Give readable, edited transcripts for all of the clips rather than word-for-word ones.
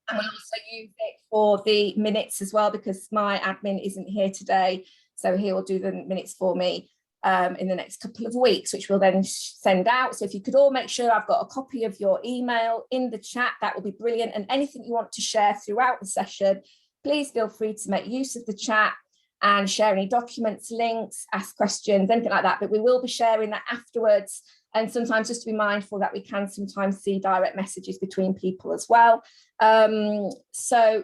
And we'll also use it for the minutes as well, because my admin isn't here today. So he will do the minutes for me in the next couple of weeks, which we'll then send out. So if you could all make sure I've got a copy of your email in the chat, that would be brilliant. And anything you want to share throughout the session, please feel free to make use of the chat and share any documents, links, ask questions, anything like that. But we will be sharing that afterwards. And sometimes just to be mindful that we can sometimes see direct messages between people as well. So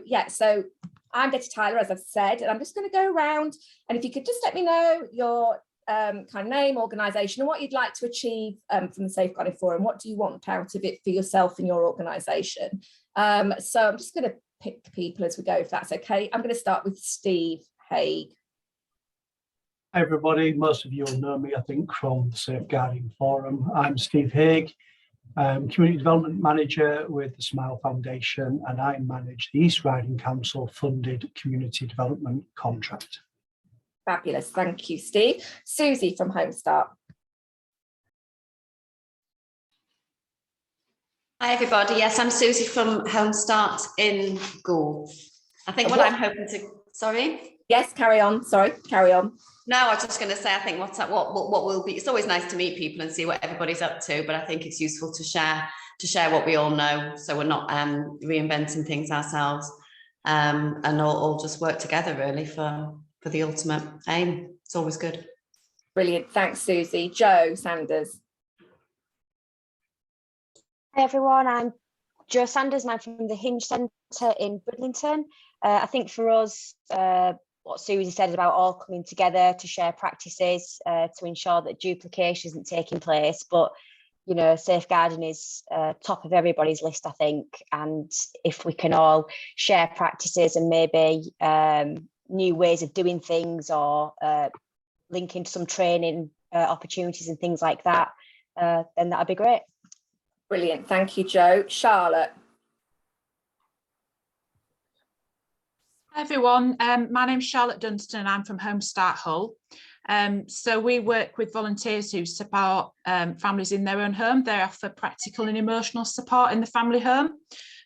I'm Betty Tyler, as I've said, and I'm just going to go around. And if you could just let me know your kind of name, organisation, and what you'd like to achieve from the Safeguarding Forum. What do you want out of it for yourself and your organisation? So I'm just going to pick people as we go, if that's okay. I'm going to start with Steve Haig. Hi everybody, most of you will know me, I think, from the Safeguarding Forum. I'm Steve Haig, Community Development Manager with the Smile Foundation, and I manage the East Riding Council funded community development contract. Fabulous, thank you, Steve. Susie from Home Start. Hi everybody, yes, I'm Susie from Home Start in Goole. I think what I'm hoping to, sorry? Yes, carry on, sorry, carry on. No, I was just going to say, I think what will be, it's always nice to meet people and see what everybody's up to, but I think it's useful to share what we all know, so we're not reinventing things ourselves, and all just work together really for the ultimate aim. It's always good. Brilliant, thanks Susie. Jo Sanders. Hi everyone, I'm Jo Sanders and I'm from the Hinge Centre in Bridlington. I think for us, what Susie said about all coming together to share practices to ensure that duplication isn't taking place, but you know, safeguarding is top of everybody's list, I think, and if we can all share practices and maybe new ways of doing things, or link into some training opportunities and things like that, then that'd be great. Brilliant, thank you, Jo. Charlotte. Hi everyone, my name's Charlotte Dunstan and I'm from Home Start Hull. So we work with volunteers who support families in their own home. They offer practical and emotional support in the family home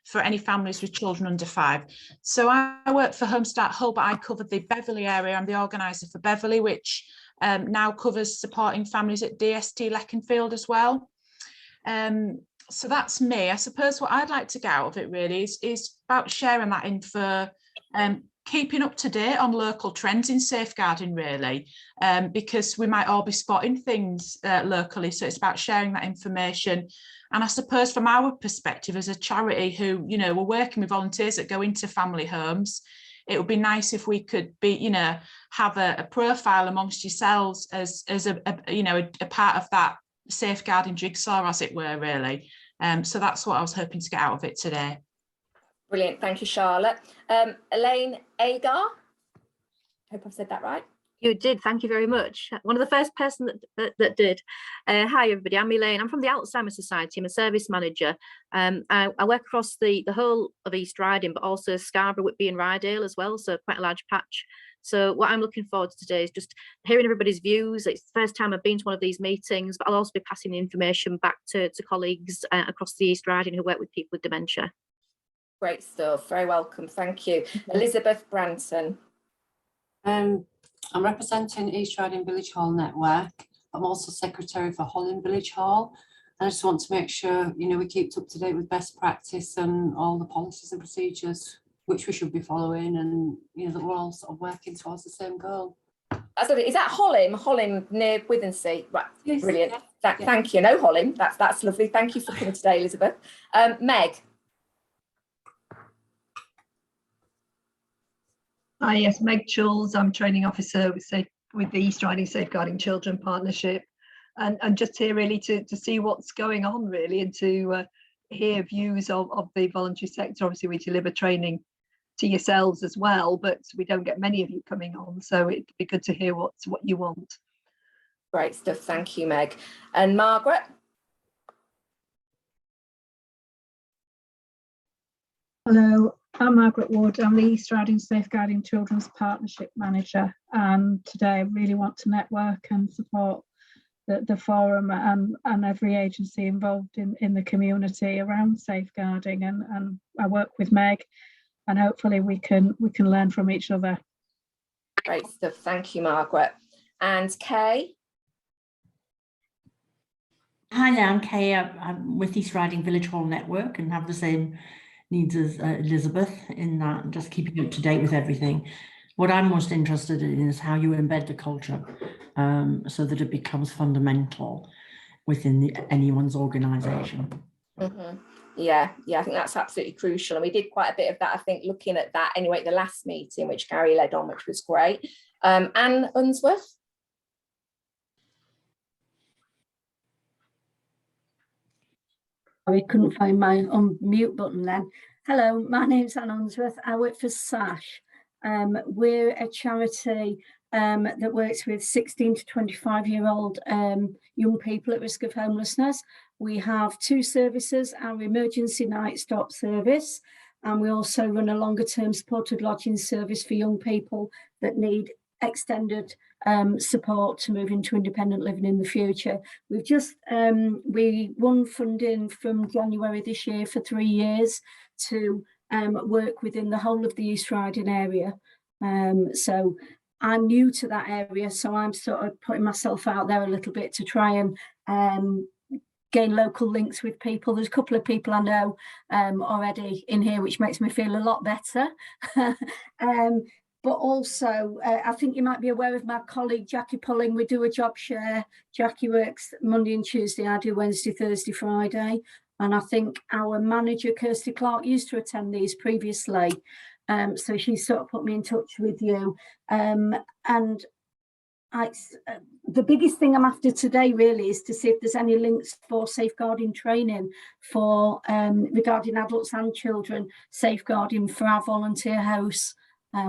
for any families with children under 5. So I work for Home Start Hull, but I cover the Beverley area. I'm the organiser for Beverley, which now covers supporting families at DST Leconfield as well. So that's me. I suppose what I'd like to get out of it really is about sharing that info, keeping up to date on local trends in safeguarding really, because we might all be spotting things locally. So it's about sharing that information. And I suppose from our perspective as a charity who, you know, we're working with volunteers that go into family homes, it would be nice if we could be, you know, have a profile amongst yourselves as a part of that safeguarding jigsaw, as it were, really. So that's what I was hoping to get out of it today. Brilliant, thank you, Charlotte. Elaine Agar, hope I've said that right. You did, thank you very much. One of the first person that did. Hi everybody, I'm Elaine. I'm from the Alzheimer's Society. I'm a service manager. I work across the whole of East Riding, but also Scarborough, Whitby and Rydale as well, so quite a large patch. So what I'm looking forward to today is just hearing everybody's views. It's the first time I've been to one of these meetings, but I'll also be passing the information back to colleagues across the East Riding who work with people with dementia. Great stuff, very welcome, thank you. Elizabeth Branson. I'm representing East Riding Village Hall Network. I'm also secretary for Holland Village Hall. And I just want to make sure, you know, we keep up to date with best practice and all the policies and procedures which we should be following, and you know that we're all sort of working towards the same goal. Is that Holland near Withensea? Right, yes, brilliant. Yeah. Thank you. No, Holland, that's lovely. Thank you for coming today, Elizabeth. Meg. Hi, yes, Meg Chulls. I'm training officer with the East Riding Safeguarding Children Partnership, and just here really to see what's going on really, and to hear views of the voluntary sector. Obviously, we deliver training to yourselves as well, but we don't get many of you coming on, so it'd be good to hear what you want. Great stuff, thank you, Meg. And Margaret? Hello, I'm Margaret Wood. I'm the East Riding Safeguarding Children's Partnership Manager, and today I really want to network and support the forum and every agency involved in the community around safeguarding, and I work with Meg, and hopefully we can learn from each other. Great stuff. Thank you, Margaret. And Kay? Hi there, I'm Kay. I'm with East Riding Village Hall Network and have the same needs as Elizabeth in that, just keeping up to date with everything. What I'm most interested in is how you embed the culture so that it becomes fundamental within anyone's organisation. Mm-hmm. Yeah, I think that's absolutely crucial. And we did quite a bit of that, I think, looking at that anyway, at the last meeting, which Gary led on, which was great. Anne Unsworth? I couldn't find my unmute button then. Hello, my name's Anne Unsworth. I work for SASH. We're a charity that works with 16 to 25-year-old young people at risk of homelessness. We have 2 services, our emergency night stop service, and we also run a longer term supported lodging service for young people that need extended support to move into independent living in the future. We've just we won funding from January this year for 3 years to work within the whole of the East Riding area. So I'm new to that area, so I'm sort of putting myself out there a little bit to try and gain local links with people. There's a couple of people I know already in here, which makes me feel a lot better. But also, I think you might be aware of my colleague, Jackie Pulling. We do a job share. Jackie works Monday and Tuesday. I do Wednesday, Thursday, Friday. And I think our manager, Kirsty Clark, used to attend these previously. So she sort of put me in touch with you. And the biggest thing I'm after today really is to see if there's any links for safeguarding training for regarding adults and children, safeguarding for our volunteer house.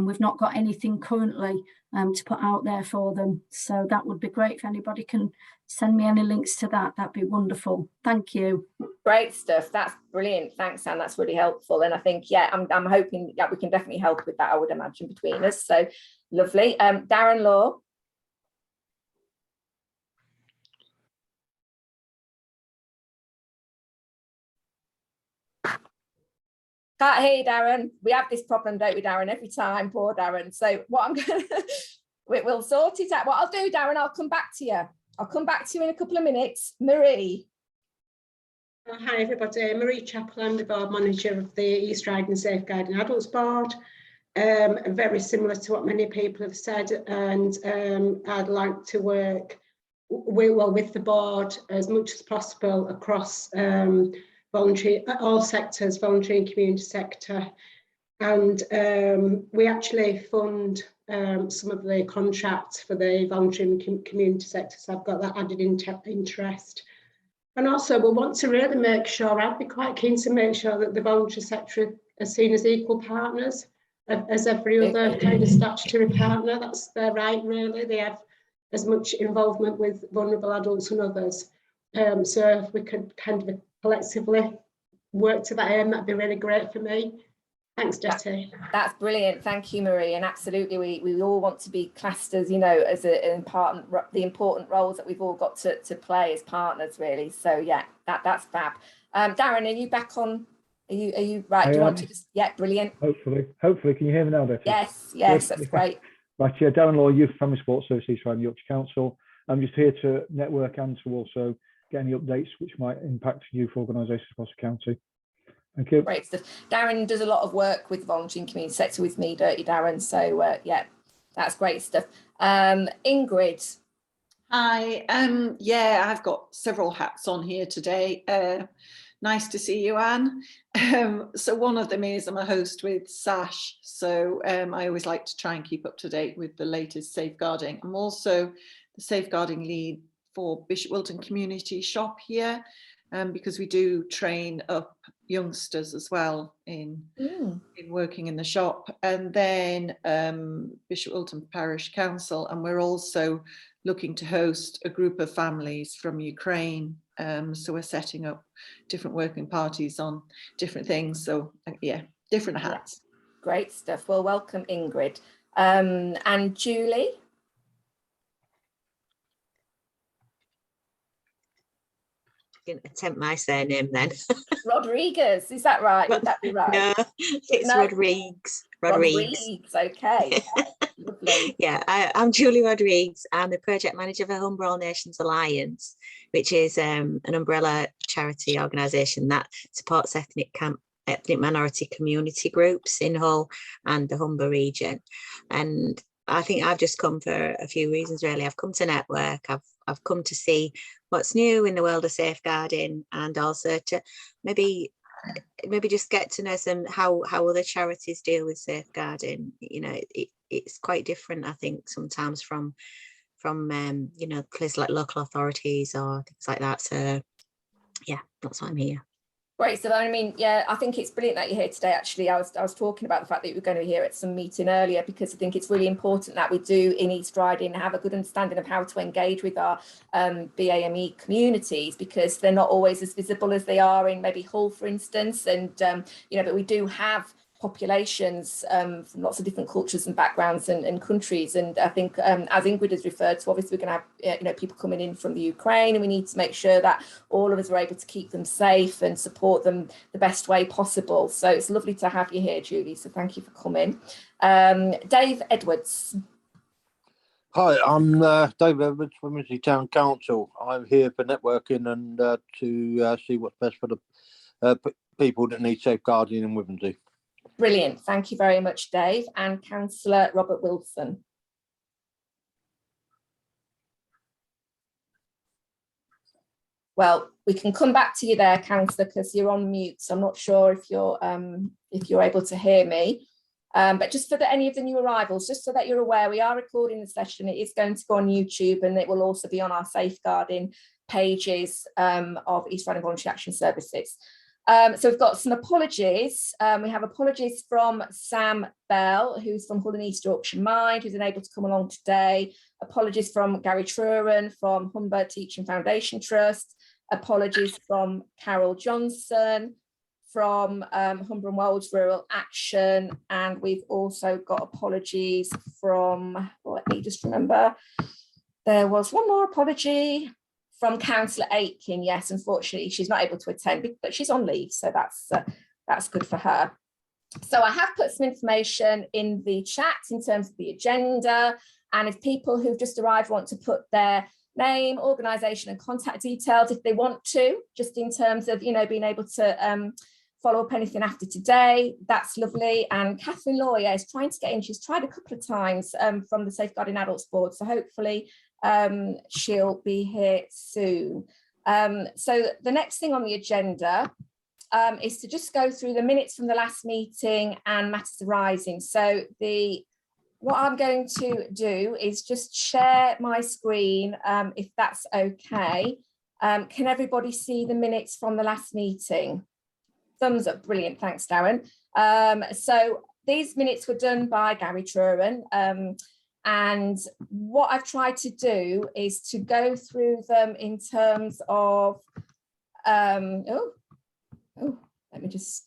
We've not got anything currently to put out there for them. So that would be great if anybody can send me any links to that. That'd be wonderful. Thank you. Great stuff. That's brilliant. Thanks, Anne. That's really helpful. And I think, yeah, I'm hoping that we can definitely help with that, I would imagine, between us. So lovely. Darren Law. Can't hear you, Darren. We have this problem, don't we, Darren, every time, poor Darren. So what I'm going to, we'll sort it out. What I'll do, Darren, I'll come back to you. I'll come back to you in a couple of minutes. Marie. Hi, everybody. Marie Chappell, I'm the board manager of the East Riding Safeguarding Adults Board. Very similar to what many people have said, and I'd like to work with the board as much as possible across voluntary, all sectors, voluntary and community sector. And we actually fund some of the contracts for the voluntary and community sector, so I've got that added interest. And also we want to really make sure, I'd be quite keen to make sure that the voluntary sector are seen as equal partners as every other kind of statutory partner. That's their right, really. They have as much involvement with vulnerable adults and others. So if we could kind of collectively work to that end, that'd be really great for me. Thanks, Jetty. That's brilliant. Thank you, Marie. And absolutely, we all want to be classed as, you know, as the important roles that we've all got to play as partners, really. So yeah, that's fab. Darren, are you back on? Are you right? Do you want to just? Yeah, brilliant. Hopefully, can you hear me now, Betty? Yes, that's great. Right, yeah, Darren Law, Youth Family Sports Services from Yorkshire Council. I'm just here to network and to also get any updates which might impact youth organisations across the county. Thank you. Great stuff. Darren does a lot of work with the voluntary and community sector with me, don't you, Darren? So yeah, that's great stuff. Ingrid. Hi. Yeah, I've got several hats on here today. Nice to see you, Anne. So one of them is I'm a host with SASH, so I always like to try and keep up to date with the latest safeguarding. I'm also the safeguarding lead for Bishop Wilton Community Shop here, because we do train up youngsters as well in working in the shop, and then Bishop Wilton Parish Council, and we're also looking to host a group of families from Ukraine. So we're setting up different working parties on different things. So yeah, different hats. Great stuff. Well, welcome, Ingrid. And Julie. didn't attempt my surname then. Rodriguez, is that right? Would that be right? No, it's No. Rodriguez. Rodriguez. Okay. Lovely. Yeah, I'm Julie Rodriguez. I'm the project manager for Humber All Nations Alliance, which is an umbrella charity organisation that supports ethnic minority community groups in Hull and the Humber region. And I think I've just come for a few reasons, really. I've come to network. I've come to see what's new in the world of safeguarding, and also to maybe just get to know how other charities deal with safeguarding. You know, it's quite different, I think, sometimes from you know, places like local authorities or things like that. So yeah, that's why I'm here. Great. So I mean, yeah, I think it's brilliant that you're here today. Actually, I was talking about the fact that you were going to be here at some meeting earlier, because I think it's really important that we do in East Riding have a good understanding of how to engage with our BAME communities, because they're not always as visible as they are in maybe Hull, for instance. And you know, but we do have populations from lots of different cultures and backgrounds and countries. And I think, as Ingrid has referred to, obviously we're going to have you know, people coming in from the Ukraine, and we need to make sure that all of us are able to keep them safe and support them the best way possible. So it's lovely to have you here, Julie. So thank you for coming. Dave Edwards. Hi, I'm Dave Edwards from Wimsey Town Council. I'm here for networking and to see what's best for the people that need safeguarding in Wimsey. Brilliant. Thank you very much, Dave. And Councillor Robert Wilson. Well, we can come back to you there, Councillor, because you're on mute. So I'm not sure if you're able to hear me. But just for any of the new arrivals, just so that you're aware, we are recording the session. It is going to go on YouTube, and it will also be on our safeguarding pages of East Riding Voluntary Action Services. So we've got some apologies. We have apologies from Sam Bell, who's from Hull and East Yorkshire Mind, who's unable to come along today. Apologies from Gary Truran from Humber Teaching Foundation Trust. Apologies from Carol Johnson from Humber and Wells Rural Action. And we've also got apologies from, let me just remember, there was one more apology from Councillor Aitken. Yes, unfortunately, she's not able to attend, but she's on leave, so that's good for her. So I have put some information in the chat in terms of the agenda, and if people who've just arrived want to put their name, organisation and contact details, if they want to, just in terms of, you know, being able to follow up anything after today, that's lovely. And Catherine Lawyer is trying to get in. She's tried a couple of times from the Safeguarding Adults Board, so hopefully she'll be here soon. So the next thing on the agenda is to just go through the minutes from the last meeting and matters arising. So what I'm going to do is just share my screen, if that's okay. Can everybody see the minutes from the last meeting? Thumbs up, brilliant, thanks Darren. So these minutes were done by Gary Truran. And what I've tried to do is to go through them in terms of, let me just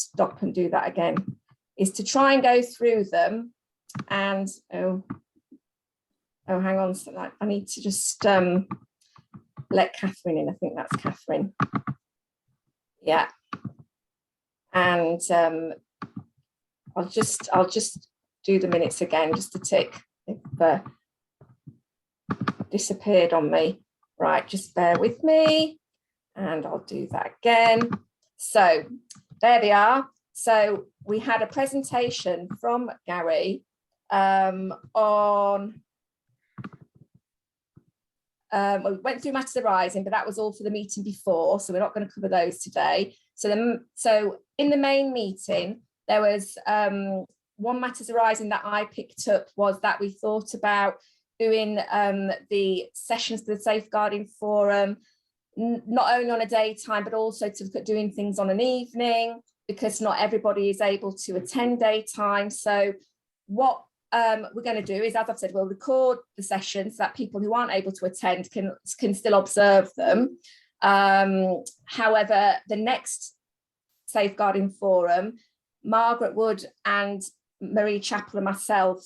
stop and do that again, is to try and go through them and, hang on, so I need to just let Catherine in. I think that's Catherine. Yeah. And I'll just do the minutes again, just to tick. They've disappeared on me. Right, just bear with me and I'll do that again. So there they are. So we had a presentation from Gary on, well, we went through matters arising, but that was all for the meeting before, so we're not going to cover those today. So in the main meeting, there was one matters arising that I picked up, was that we thought about doing the sessions for the Safeguarding Forum, not only on a daytime, but also to look at doing things on an evening, because not everybody is able to attend daytime. So what we're going to do is, as I've said, we'll record the sessions so that people who aren't able to attend can still observe them. However, the next Safeguarding Forum, Margaret Wood and Marie Chappell and myself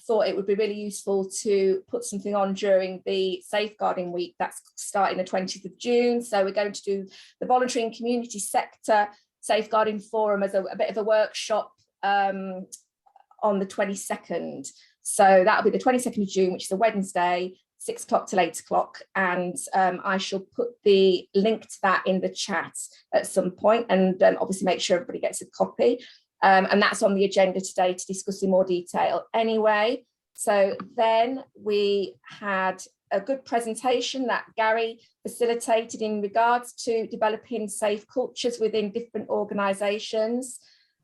thought it would be really useful to put something on during the safeguarding week that's starting the 20th of June. So we're going to do the voluntary and community sector safeguarding forum as a bit of a workshop on the 22nd. So that'll be the 22nd of June, which is a Wednesday, 6 o'clock till 8 o'clock. And I shall put the link to that in the chat at some point, and obviously make sure everybody gets a copy. And that's on the agenda today to discuss in more detail anyway. So then we had a good presentation that Gary facilitated in regards to developing safe cultures within different organisations.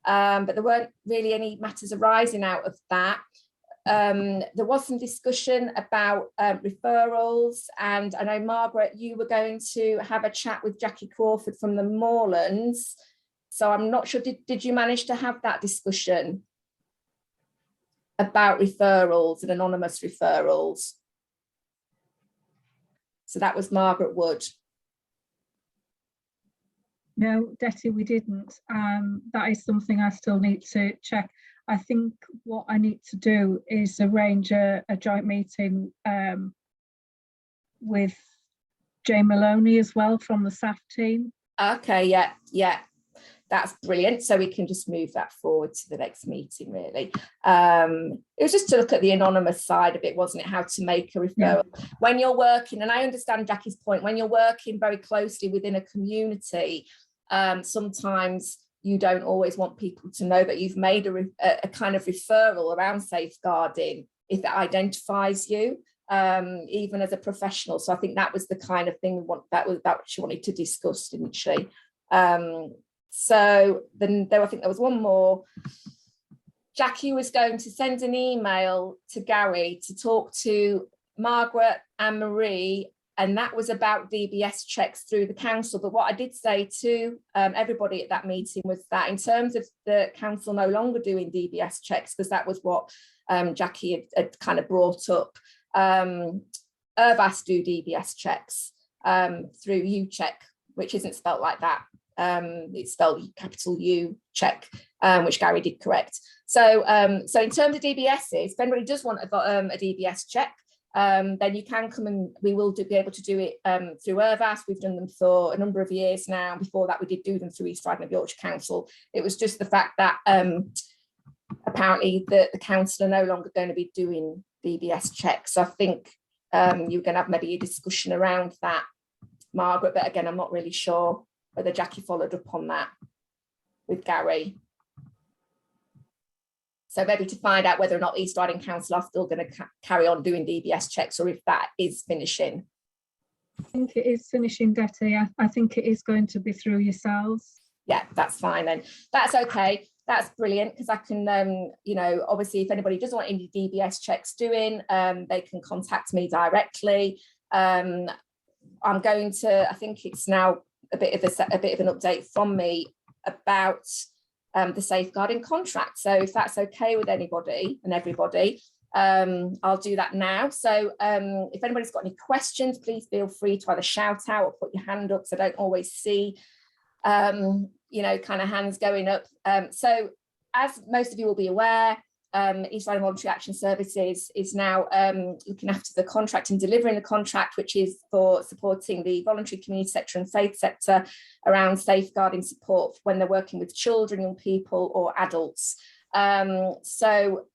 But there weren't really any matters arising out of that. There was some discussion about referrals, and I know, Margaret, you were going to have a chat with Jackie Crawford from the Moorlands. So I'm not sure, did you manage to have that discussion about referrals and anonymous referrals? So that was Margaret Wood. No, Detty, we didn't. That is something I still need to check. I think what I need to do is arrange a joint meeting with Jay Maloney as well from the SAF team. Okay, yeah. That's brilliant. So we can just move that forward to the next meeting, really. It was just to look at the anonymous side of it, wasn't it? How to make a referral. Yeah. When you're working, and I understand Jackie's point, when you're working very closely within a community, sometimes you don't always want people to know that you've made a kind of referral around safeguarding if it identifies you, even as a professional. So I think that was the kind of thing that she wanted to discuss, didn't she? So then I think there was one more. Jackie was going to send an email to Gary to talk to Margaret and Marie, and that was about DBS checks through the council. But what I did say to everybody at that meeting was that in terms of the council no longer doing DBS checks, because that was what Jackie had kind of brought up, Irvas do DBS checks through UCheck, which isn't spelt like that. It's spelled capital U check, which Gary did correct. So so in terms of DBSs, if anybody does want a DBS check, then you can come, and we will be able to do it through Irvas. We've done them for a number of years now. Before that, we did do them through East Riding of Yorkshire Council. It was just the fact that apparently the council are no longer going to be doing DBS checks. So I think you're going to have maybe a discussion around that, Margaret, but again, I'm not really sure whether Jackie followed up on that with Gary. So maybe to find out whether or not East Riding Council are still going to carry on doing DBS checks, or if that is finishing. I think it is finishing, Detty. I think it is going to be through yourselves. Yeah, that's fine then. That's okay. That's brilliant, because I can, you know, obviously if anybody doesn't want any DBS checks doing, they can contact me directly. I'm going to, I think it's now a bit of an update from me about the safeguarding contract. So if that's okay with anybody and everybody, I'll do that now. So if anybody's got any questions, please feel free to either shout out or put your hand up, so I don't always see you know, kind of hands going up. So as most of you will be aware, East Riding Voluntary Action Services is now looking after the contract and delivering the contract, which is for supporting the voluntary community sector and faith sector around safeguarding support when they're working with children, young people or adults. So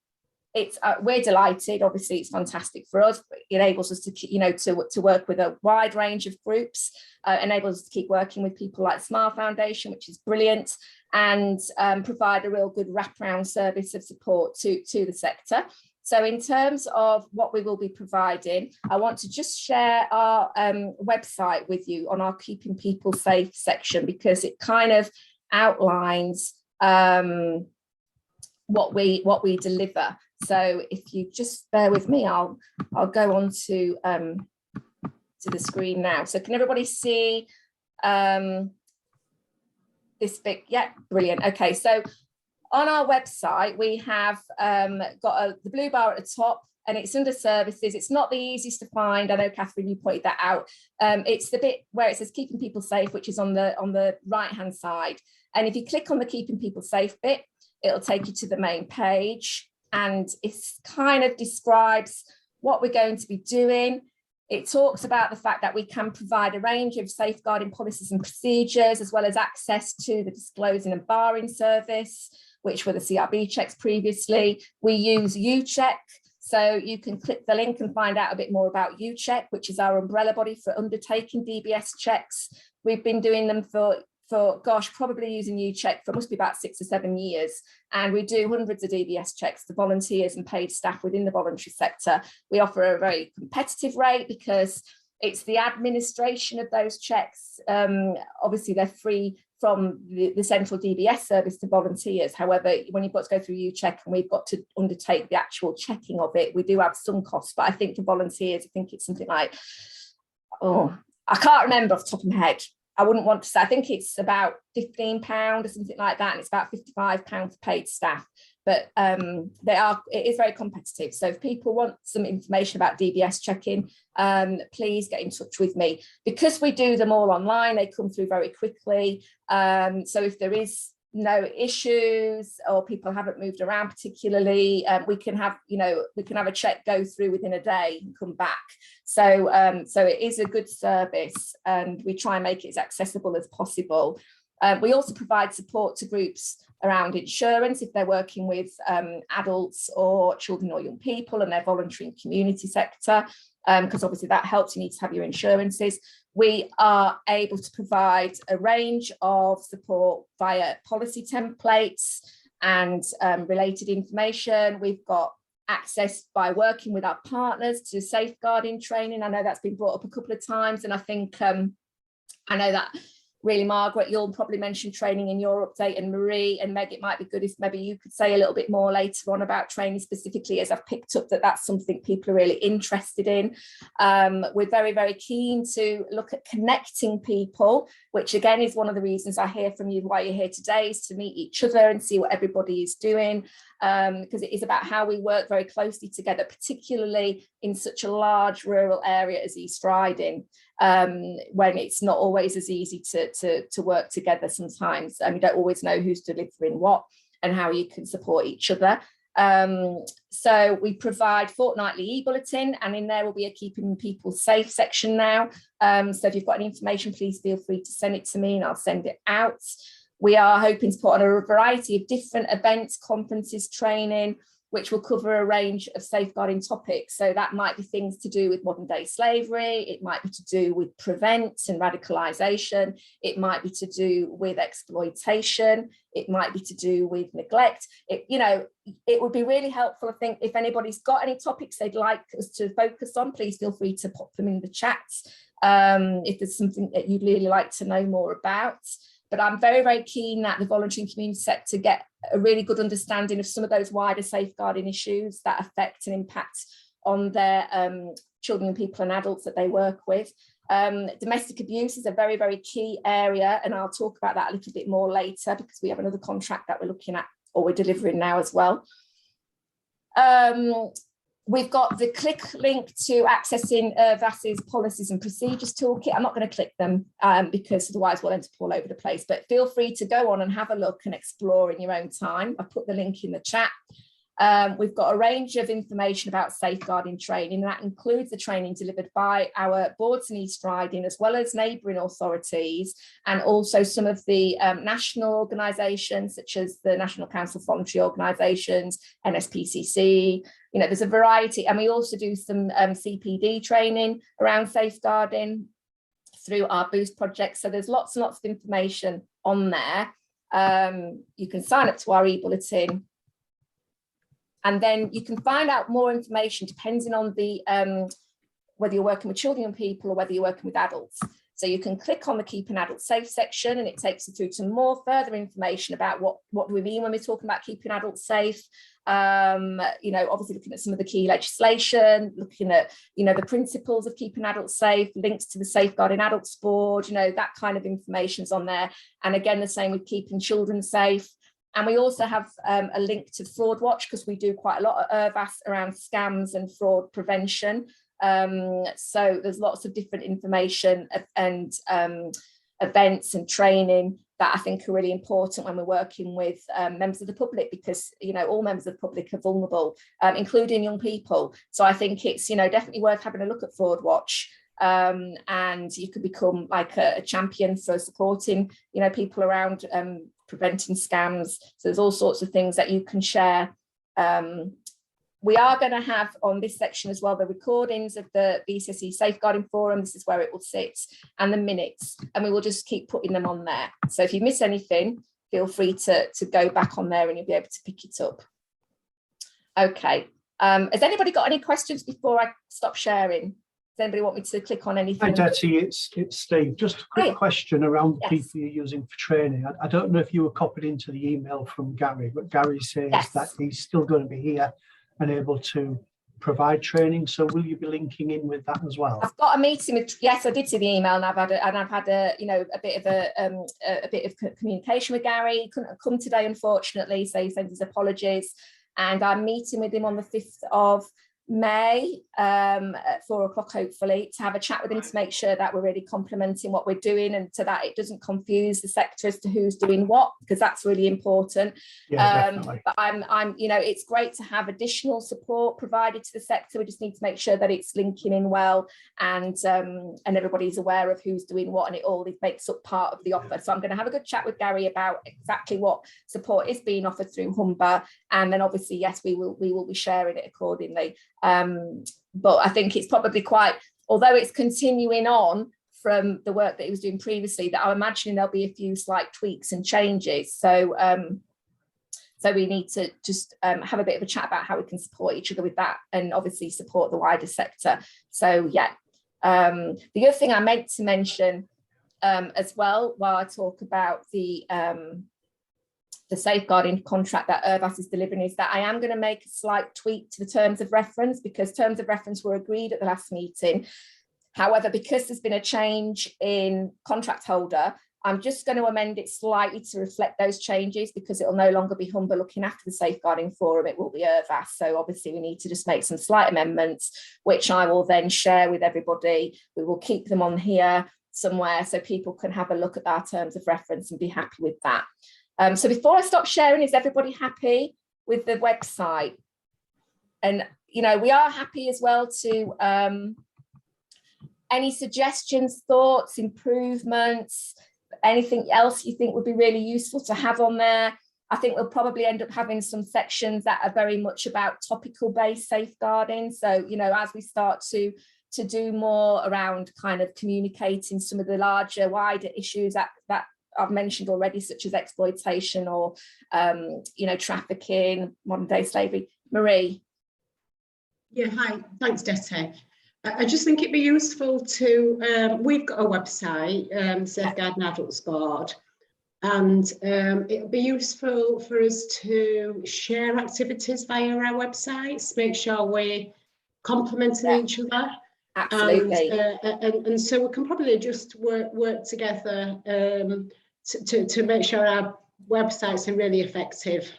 it's we're delighted. Obviously, it's fantastic for us. It enables us to, you know, to work with a wide range of groups, enables us to keep working with people like Smile Foundation, which is brilliant, and provide a real good wraparound service of support to the sector. So in terms of what we will be providing, I want to just share our website with you on our Keeping People Safe section, because it kind of outlines what we deliver. So if you just bear with me, I'll go on to the screen now. So can everybody see this big? Yeah, brilliant. Okay, so on our website we have got the blue bar at the top, and it's under services. It's not the easiest to find. I know, Catherine, you pointed that out. It's the bit where it says Keeping People Safe, which is on the right hand side. And if you click on the Keeping People Safe bit, it'll take you to the main page. and it kind of describes what we're going to be doing. It talks about the fact that we can provide a range of safeguarding policies and procedures, as well as access to the disclosing and barring service, which were the CRB checks previously. We use UCheck, so you can click the link and find out a bit more about UCheck, which is our umbrella body for undertaking DBS checks. We've been doing them for gosh, probably using UCheck for must be about 6 or 7 years. And we do hundreds of DBS checks to volunteers and paid staff within the voluntary sector. We offer a very competitive rate because it's the administration of those checks. Obviously, they're free from the central DBS service to volunteers. However, when you've got to go through UCheck and we've got to undertake the actual checking of it, we do have some costs. But I think for volunteers, I think it's something like, I can't remember off the top of my head. I wouldn't want to say, I think it's about £15 or something like that, and it's about £55 for paid staff. But it is very competitive. So if people want some information about DBS checking, please get in touch with me. Because we do them all online, they come through very quickly. So if there is no issues or people haven't moved around particularly, we can have a check go through within a day and come back. So it is a good service, and we try and make it as accessible as possible. We also provide support to groups around insurance if they're working with adults or children or young people and they're volunteering community sector, because obviously that helps. You need to have your insurances. We are able to provide a range of support via policy templates and related information. We've got access by working with our partners to safeguarding training. I know that's been brought up a couple of times, and I think I know that really, Margaret, you'll probably mention training in your update, and Marie and Meg, it might be good if maybe you could say a little bit more later on about training specifically, as I've picked up that that's something people are really interested in. We're very, very keen to look at connecting people, which again is one of the reasons I hear from you why you're here today, is to meet each other and see what everybody is doing, because it is about how we work very closely together, particularly in such a large rural area as East Riding. When it's not always as easy to work together sometimes, and you don't always know who's delivering what and how you can support each other. So we provide fortnightly e-bulletin, and in there will be a keeping people safe section now. So if you've got any information, please feel free to send it to me and I'll send it out. We are hoping to put on a variety of different events, conferences, training, which will cover a range of safeguarding topics. So that might be things to do with modern day slavery. It might be to do with prevent and radicalisation. It might be to do with exploitation. It might be to do with neglect. It would be really helpful, I think, if anybody's got any topics they'd like us to focus on, please feel free to pop them in the chat if there's something that you'd really like to know more about. But I'm very, very keen that the voluntary and community sector get a really good understanding of some of those wider safeguarding issues that affect and impact on their children and people and adults that they work with. Domestic abuse is a very, very key area, and I'll talk about that a little bit more later because we have another contract that we're looking at, or we're delivering now as well. We've got the click link to accessing VAS's policies and procedures toolkit. I'm not going to click them because otherwise we'll end up all over the place, but feel free to go on and have a look and explore in your own time. I've put the link in the chat. We've got a range of information about safeguarding training, and that includes the training delivered by our boards in East Riding, as well as neighbouring authorities, and also some of the national organisations, such as the National Council of Voluntary Organisations, NSPCC. There's a variety, and we also do some CPD training around safeguarding through our Boost project. So there's lots and lots of information on there. You can sign up to our e-bulletin, and then you can find out more information depending on the whether you're working with children and people or whether you're working with adults. So you can click on the Keep an Adult Safe section, and it takes you through to more further information about what do we mean when we're talking about keeping adults safe. Obviously looking at some of the key legislation, looking at, the principles of keeping adults safe, links to the Safeguarding Adults Board, that kind of information's on there. And again, the same with keeping children safe. And we also have a link to Fraud Watch, because we do quite a lot of VAS around scams and fraud prevention. So there's lots of different information and events and training that I think are really important when we're working with members of the public, because, you know, all members of the public are vulnerable, including young people. So I think it's, you know, definitely worth having a look at Fraud Watch. And you could become like a champion for supporting, you know, people around preventing scams. So there's all sorts of things that you can share. We are going to have on this section as well the recordings of the VCSE Safeguarding Forum. This is where it will sit, and the minutes, and we will just keep putting them on there. So if you miss anything, feel free to go back on there and you'll be able to pick it up. Okay. Has anybody got any questions before I stop sharing? Does anybody want me to click on anything? Hi, Detty, it's Steve. Just a quick question around the people you're using for training. I don't know if you were copied into the email from Gary, but Gary says that he's still going to be here and able to provide training. So will you be linking in with that as well? I've got a meeting with, yes, I did see the email, and I've had a you know, a bit of communication with Gary. He couldn't come today, unfortunately, so he sends his apologies. And I'm meeting with him on the 5th of May at 4 o'clock, hopefully, to have a chat with him to make sure that we're really complementing what we're doing, and so that it doesn't confuse the sector as to who's doing what, because that's really important. But I'm you know, it's great to have additional support provided to the sector. We just need to make sure that it's linking in well, and everybody's aware of who's doing what, and it all makes up part of the offer. So I'm going to have a good chat with Gary about exactly what support is being offered through Humber, and then obviously, yes, we will be sharing it accordingly. But I think it's probably quite, although it's continuing on from the work that he was doing previously, that I'm imagining there'll be a few slight tweaks and changes. So so we need to just have a bit of a chat about how we can support each other with that, and obviously support the wider sector. So yeah, the other thing I meant to mention as well, while I talk about the safeguarding contract that Irvas is delivering, is that I am going to make a slight tweak to the terms of reference, because terms of reference were agreed at the last meeting. However, because there's been a change in contract holder, I'm just going to amend it slightly to reflect those changes, because it will no longer be Humber looking after the Safeguarding Forum, it will be Irvas. So obviously we need to just make some slight amendments, which I will then share with everybody. We will keep them on here somewhere so people can have a look at our terms of reference and be happy with that. So before I stop sharing, is everybody happy with the website? And, you know, we are happy as well to any suggestions, thoughts, improvements, anything else you think would be really useful to have on there. I think we'll probably end up having some sections that are very much about topical based safeguarding. So, you know, as we start to do more around kind of communicating some of the larger, wider issues that I've mentioned already, such as exploitation or, you know, trafficking, modern day slavery. Marie. Yeah, hi, thanks, Detty. I just think it'd be useful to, we've got a website, Safeguarding Adults Board, and it'll be useful for us to share activities via our websites, make sure we're complementing each other. Absolutely. And so we can probably just work together to make sure our websites are really effective.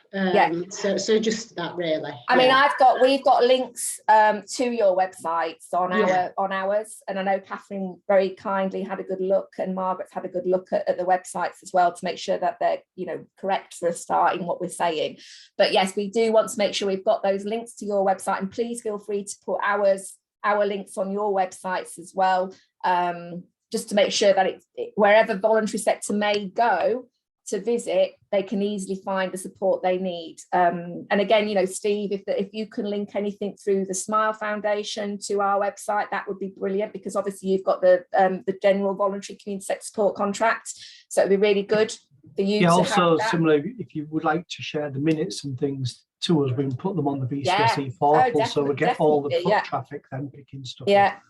So just that, really. I mean, we've got links to your websites on ours, and I know Catherine very kindly had a good look, and Margaret's had a good look at the websites as well, to make sure that they're, you know, correct for a start in what we're saying. But yes, we do want to make sure we've got those links to your website, and please feel free to put our links on your websites as well, just to make sure that wherever voluntary sector may go to visit, they can easily find the support they need. And again, you know, Steve, if you can link anything through the Smile Foundation to our website, that would be brilliant, because obviously you've got the general voluntary community sector support contract, so it'd be really good for you. Yeah, also similarly, if you would like to share the minutes and things to us, we can put them on the VCSE portal, so we get all the foot traffic then picking stuff up.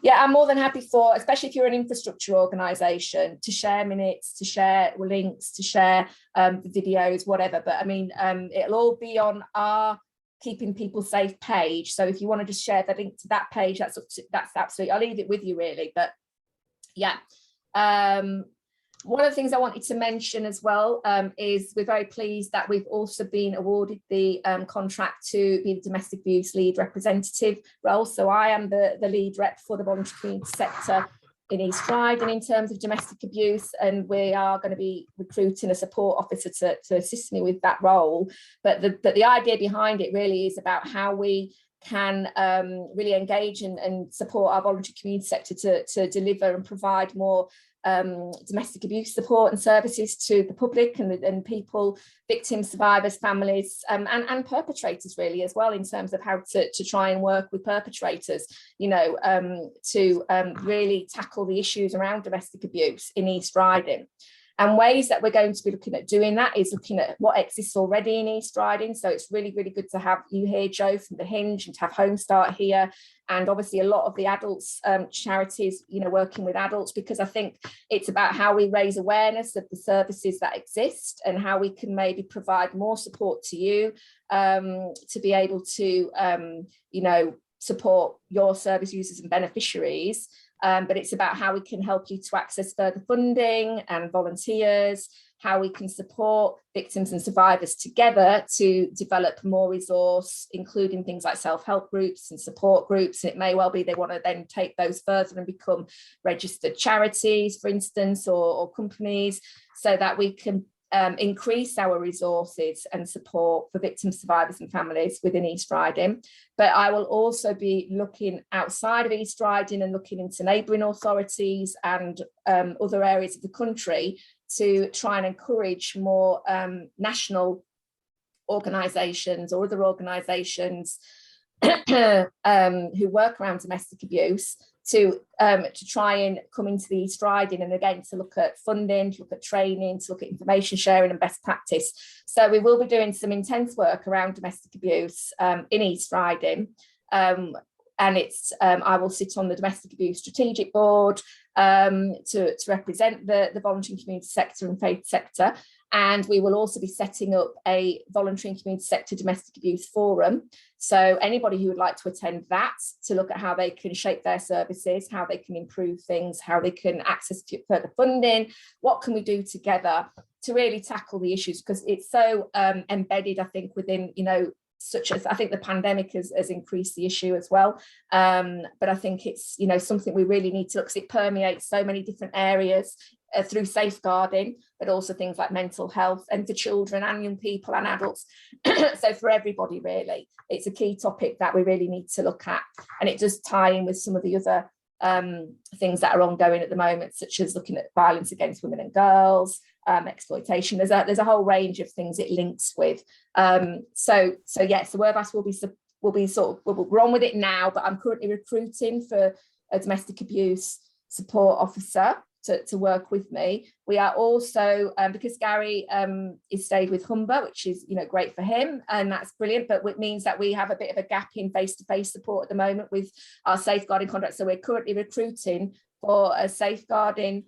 Yeah, I'm more than happy for, especially if you're an infrastructure organisation, to share minutes, to share links, to share the videos, whatever. But I mean, it'll all be on our Keeping People Safe page. So if you want to just share the link to that page, that's absolutely, I'll leave it with you really. But yeah. One of the things I wanted to mention as well is we're very pleased that we've also been awarded the contract to be the domestic abuse lead representative role. So I am the lead rep for the voluntary community sector in East Riding in terms of domestic abuse, and we are going to be recruiting a support officer to assist me with that role. But the idea behind it really is about how we can really engage and support our voluntary community sector to deliver and provide more domestic abuse support and services to the public and people, victims, survivors, families, and perpetrators really as well, in terms of how to try and work with perpetrators, you know, to really tackle the issues around domestic abuse in East Riding. And ways that we're going to be looking at doing that is looking at what exists already in East Riding. So it's really, really good to have you here, Joe, from the Hinge, and to have Home Start here. And obviously a lot of the adults charities, you know, working with adults, because I think it's about how we raise awareness of the services that exist and how we can maybe provide more support to you to be able to, you know, support your service users and beneficiaries. But it's about how we can help you to access further funding and volunteers, how we can support victims and survivors together to develop more resource, including things like self-help groups and support groups. And it may well be they want to then take those further and become registered charities, for instance, or companies, so that we can increase our resources and support for victims, survivors and families within East Riding. But I will also be looking outside of East Riding and looking into neighbouring authorities and other areas of the country to try and encourage more national organisations or other organisations who work around domestic abuse to try and come into the East Riding, and again to look at funding, to look at training, to look at information sharing and best practice. So we will be doing some intense work around domestic abuse in East Riding, and it's I will sit on the Domestic Abuse Strategic Board to represent the voluntary community sector and faith sector. And we will also be setting up a voluntary and community sector domestic abuse forum. So anybody who would like to attend that, to look at how they can shape their services, how they can improve things, how they can access further funding, what can we do together to really tackle the issues, because it's so embedded, I think, within, you know, such as I think the pandemic has increased the issue as well. But I think it's, you know, something we really need to look, because it permeates so many different areas through safeguarding, but also things like mental health, and for children and young people and adults. So for everybody, really, it's a key topic that we really need to look at. And it does tie in with some of the other things that are ongoing at the moment, such as looking at violence against women and girls, exploitation. There's a whole range of things it links with. So yes, the WordVAS will be we're on with it now, but I'm currently recruiting for a domestic abuse support officer to work with me. We are also, because Gary is stayed with Humber, which is, you know, great for him, and that's brilliant, but it means that we have a bit of a gap in face-to-face support at the moment with our safeguarding contract. So we're currently recruiting for a safeguarding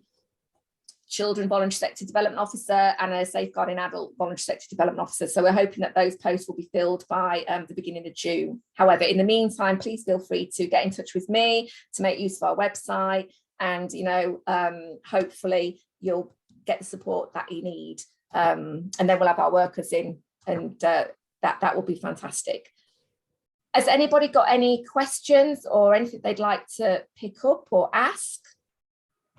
children voluntary sector development officer and a safeguarding adult voluntary sector development officer. So we're hoping that those posts will be filled by the beginning of June. However, in the meantime, please feel free to get in touch with me, to make use of our website, and, you know, hopefully you'll get the support that you need. And then we'll have our workers in, and that will be fantastic. Has anybody got any questions or anything they'd like to pick up or ask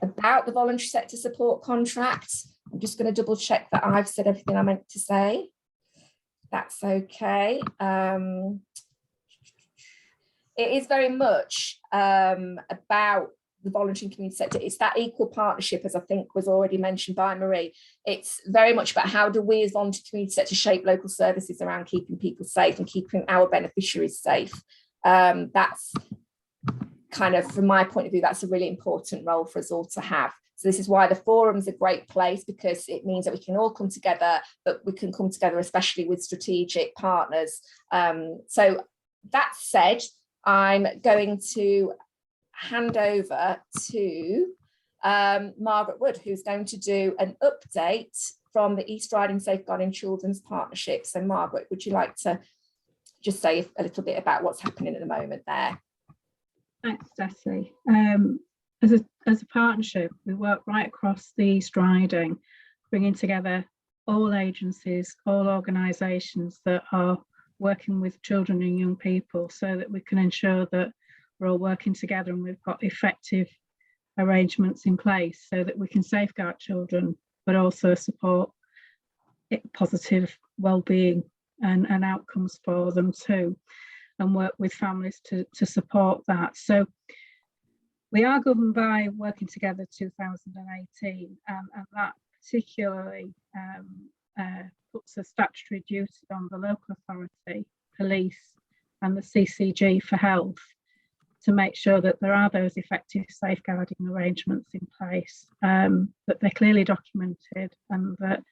about the voluntary sector support contract? I'm just going to double check that I've said everything I meant to say. That's okay. It is very much about the voluntary and community sector. It's that equal partnership, as I think was already mentioned by Marie. It's very much about how do we as voluntary community sector shape local services around keeping people safe and keeping our beneficiaries safe. That's kind of, from my point of view, that's a really important role for us all to have. So this is why the forum's a great place, because it means that we can all come together, but we can come together especially with strategic partners. So that said, I'm going to hand over to Margaret Wood, who's going to do an update from the East Riding Safeguarding Children's Partnership. So Margaret, would you like to just say a little bit about what's happening at the moment there? Thanks, Jessie. As a partnership, we work right across the East Riding, bringing together all agencies, all organisations that are working with children and young people, so that we can ensure that we're all working together and we've got effective arrangements in place so that we can safeguard children, but also support positive well-being and outcomes for them too, and work with families to support that. So we are governed by Working Together 2018, and that particularly puts a statutory duty on the local authority, police and the CCG for health to make sure that there are those effective safeguarding arrangements in place, that they're clearly documented, and that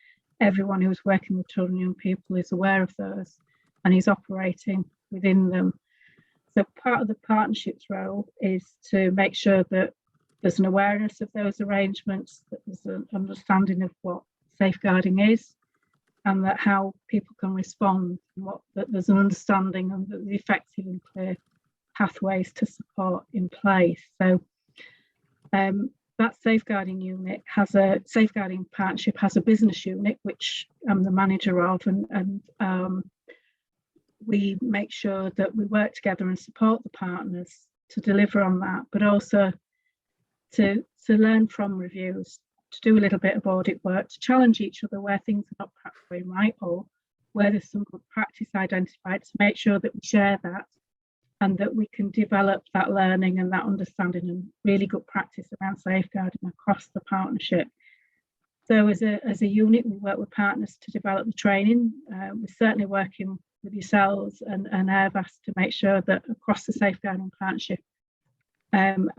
everyone who's working with children and young people is aware of those and is operating within them. So part of the partnership's role is to make sure that there's an awareness of those arrangements, that there's an understanding of what safeguarding is, and that how people can respond, and that there's an understanding of the effective and clear pathways to support in place. So that safeguarding unit has a safeguarding partnership has a business unit, which I'm the manager of, and we make sure that we work together and support the partners to deliver on that, but also to learn from reviews, to do a little bit of audit work, to challenge each other where things are not perhaps going right, or where there's some good practice identified, to make sure that we share that and that we can develop that learning and that understanding and really good practice around safeguarding across the partnership. So as a unit, we work with partners to develop the training. We're certainly working with yourselves and Airbus to make sure that across the safeguarding partnership and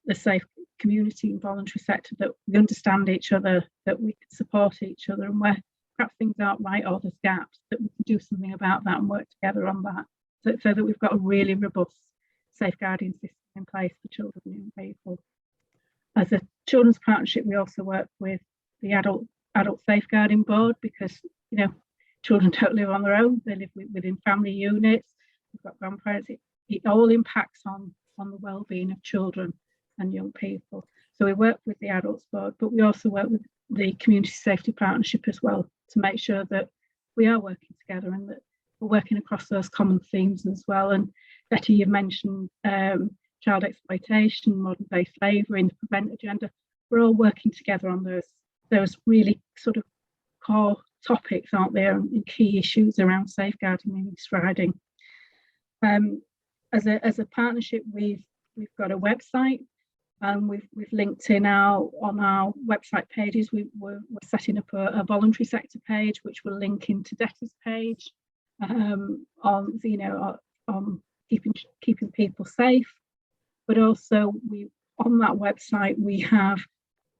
the safe community and voluntary sector, that we understand each other, that we can support each other, and where perhaps things aren't right or there's gaps, that we can do something about that and work together on that, so that we've got a really robust safeguarding system in place for children and young people. As a children's partnership, we also work with the adult safeguarding board, because children don't live on their own, they live within family units, we've got grandparents. It all impacts on the well-being of children and young people. So we work with the adults board, but we also work with the community safety partnership as well, to make sure that we are working together and that we're working across those common themes as well. And Betty, you've mentioned child exploitation, modern day slavery, and the Prevent agenda. We're all working together on those really sort of core topics, aren't there, and key issues around safeguarding and east riding. As a partnership, we've got a website, and we've linked in on our website pages. We're setting up a voluntary sector page, which will link into debtors page on keeping people safe. But also on that website we have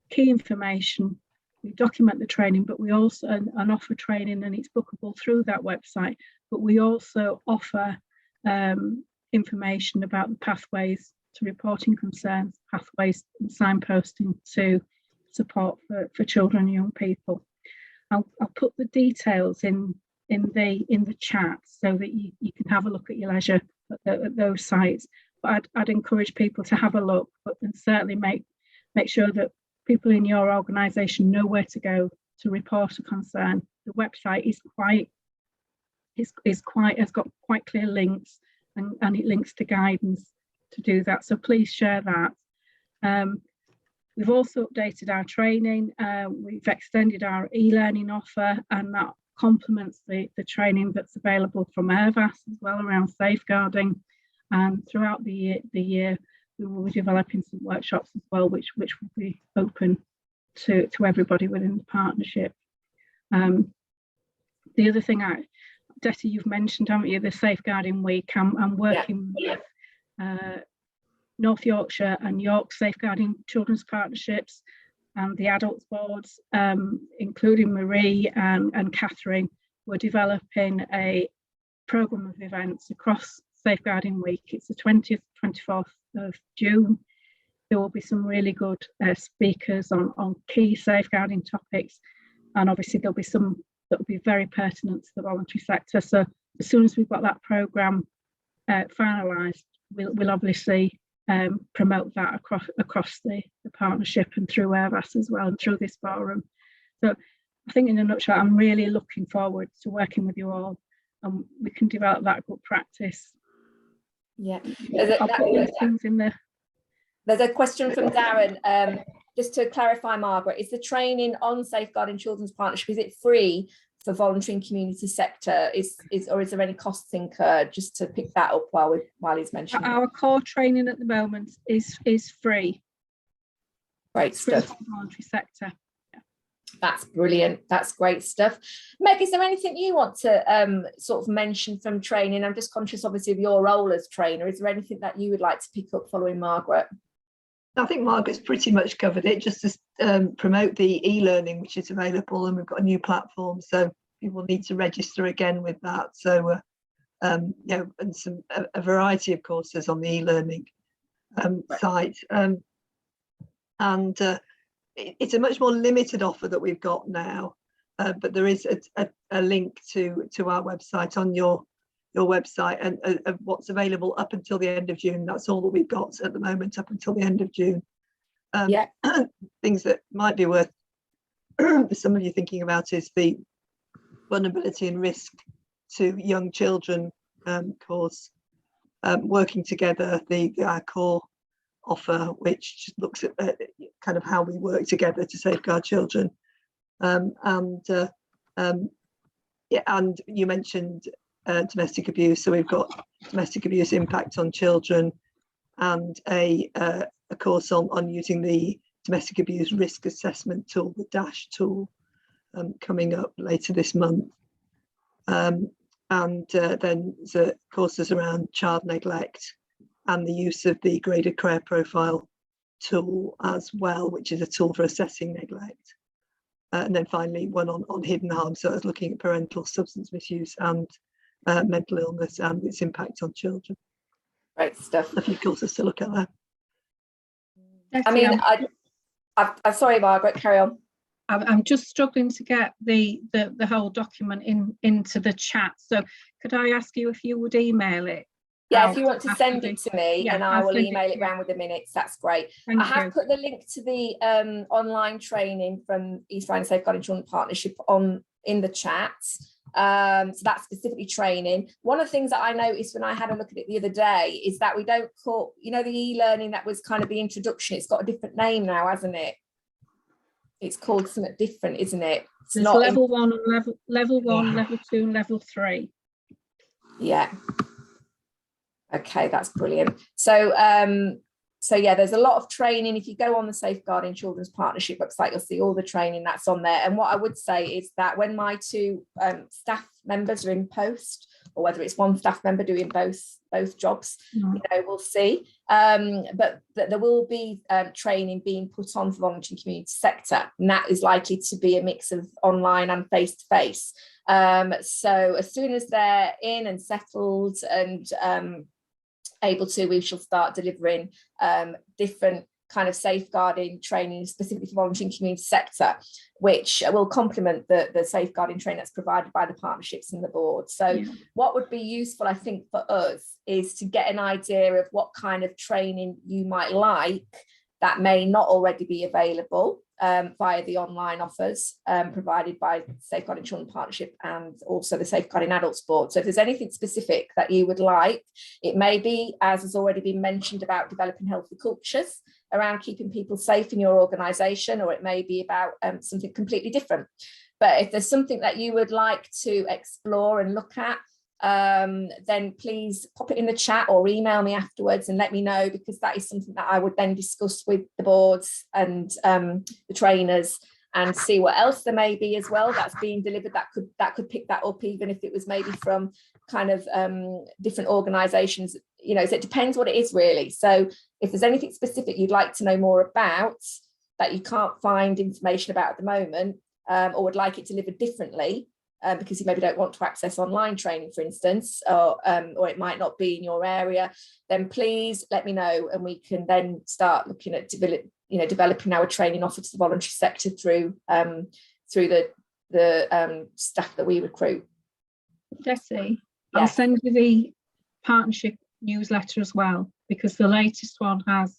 key information. We document the training, but we also and offer training, and it's bookable through that website. But we also offer information about the pathways to reporting concerns, pathways and signposting to support for children and young people. I'll put the details in the chat so that you can have a look at your leisure at those sites. But I'd encourage people to have a look, but then certainly make sure that people in your organisation know where to go to report a concern. The website has got quite clear links, and it links to guidance to do that. So please share that. We've also updated our training. We've extended our e-learning offer, and that complements the training that's available from Airbus as well around safeguarding. And throughout the year, we will be developing some workshops as well, which will be open to everybody within the partnership. The other thing, Detta, you've mentioned, haven't you, the Safeguarding Week. I'm working with North Yorkshire and York Safeguarding Children's Partnerships and the adults boards, including Marie and Catherine. We're developing a programme of events across Safeguarding Week. It's the 20th, 24th of June. There will be some really good speakers on key safeguarding topics, and obviously there'll be some that will be very pertinent to the voluntary sector. So as soon as we've got that programme finalised, we'll obviously promote that across the partnership and through Airbus as well, and through this forum. So I think in a nutshell, I'm really looking forward to working with you all, and we can develop that good practice. Yeah, I'll put those things in the There's a question from Darren. Just to clarify, Margaret, is the training on safeguarding children's partnership, is it free for voluntary and community sector? Or is there any costs incurred? Just to pick that up while he's mentioning. Our core training at the moment is free. Great stuff. For the voluntary sector. That's brilliant. That's great stuff. Meg, is there anything you want to sort of mention from training? I'm just conscious, obviously, of your role as trainer. Is there anything that you would like to pick up following Margaret? I think Margaret's pretty much covered it, just to promote the e-learning, which is available, and we've got a new platform, so people need to register again with that. So, you know, and a variety of courses on the e-learning site. It's a much more limited offer that we've got now, but there is a link to our website on your website and what's available up until the end of June. That's all that we've got at the moment up until the end of June. Yeah. Things that might be worth some of you thinking about is the vulnerability and risk to young children course, working together, our core offer, which just looks at kind of how we work together to safeguard children. Yeah, and you mentioned domestic abuse, so we've got domestic abuse impact on children and a course on using the domestic abuse risk assessment tool, the DASH tool, coming up later this month. Then the courses around child neglect and the use of the graded care profile tool as well, which is a tool for assessing neglect. And then finally, one on hidden harm. So I was looking at parental substance misuse and mental illness and its impact on children. Great stuff. A few courses to look at there. I mean, I'm sorry, Margaret, carry on. I'm just struggling to get the whole document into the chat. So could I ask you if you would email it? Yeah, if you want to send it to me, and I will email it round with the minutes. That's great. I have put the link to the online training from East Riding Safeguarding Children Partnership in the chat. So that's specifically training. One of the things that I noticed when I had a look at it the other day is that we don't call, you know, the e-learning that was kind of the introduction. It's got a different name now, hasn't it? It's called something different, isn't it? It's not level 1 and level 1, level 2, and level 3. Yeah. Okay, that's brilliant. So yeah, there's a lot of training. If you go on the Safeguarding Children's Partnership website, you'll see all the training that's on there. And what I would say is that when my two staff members are in post, or whether it's one staff member doing both jobs, you know, we'll see. But there will be training being put on for voluntary and community sector, and that is likely to be a mix of online and face-to-face. So as soon as they're in and settled and able to, we shall start delivering different kind of safeguarding training specifically for voluntary and community sector, which will complement the safeguarding training that's provided by the partnerships and the board. So what would be useful, I think, for us is to get an idea of what kind of training you might like that may not already be available via the online offers provided by Safeguarding Children Partnership and also the Safeguarding Adults Board. So if there's anything specific that you would like, it may be, as has already been mentioned, about developing healthy cultures around keeping people safe in your organisation, or it may be about something completely different. But if there's something that you would like to explore and look at, then please pop it in the chat or email me afterwards and let me know, because that is something that I would then discuss with the boards and the trainers and see what else there may be as well that's being delivered that could pick that up, even if it was maybe from kind of different organisations, you know. So it depends what it is really. So if there's anything specific you'd like to know more about that you can't find information about at the moment, or would like it delivered differently, because you maybe don't want to access online training, for instance, or it might not be in your area, then please let me know, and we can then start looking at developing our training offer to the voluntary sector through the staff that we recruit. Jessie, I'll send you the partnership newsletter as well, because the latest one has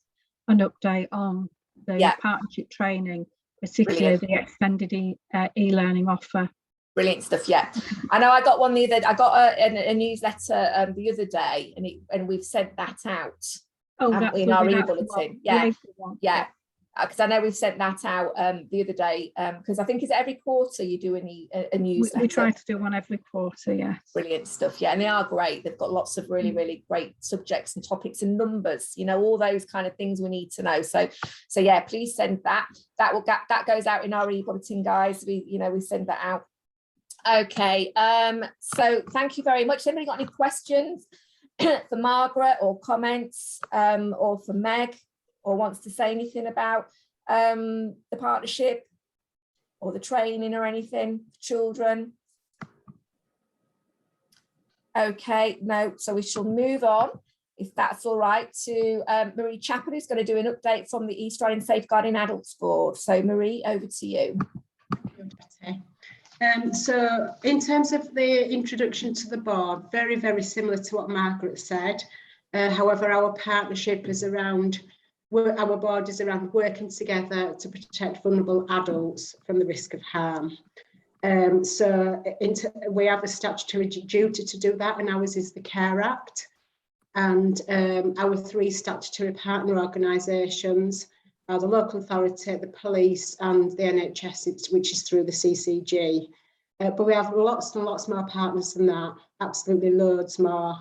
an update on the partnership training, particularly the extended e-learning offer. Brilliant stuff. Yeah, I know. I got one I got a newsletter the other day, and we've sent that out. Oh, haven't that's we, in our lovely. That's e-bulletin? what Yeah, April one. yeah. Because I know we've sent that out the other day, because I think it's every quarter you do a newsletter. We try to do one every quarter, yes. Brilliant stuff, yeah, and they are great. They've got lots of really great subjects and topics and numbers, you know, all those kind of things we need to know. So yeah, please send that. That goes out in our e-bulletin, guys. We send that out. Okay, so thank you very much. Has anybody got any questions for Margaret, or comments, or for Meg, or wants to say anything about the partnership or the training or anything, children? Okay, no, so we shall move on, if that's all right, to Marie Chapel, who's going to do an update from the East Riding Safeguarding Adults Board. So Marie, over to you. So in terms of the introduction to the board, very similar to what Margaret said. However, our partnership is around, our board is around working together to protect vulnerable adults from the risk of harm. So we have a statutory duty to do that, and ours is the Care Act. And our 3 statutory partner organisations are the local authority, the police and the NHS, which is through the CCG. But we have lots and lots more partners than that, absolutely loads more,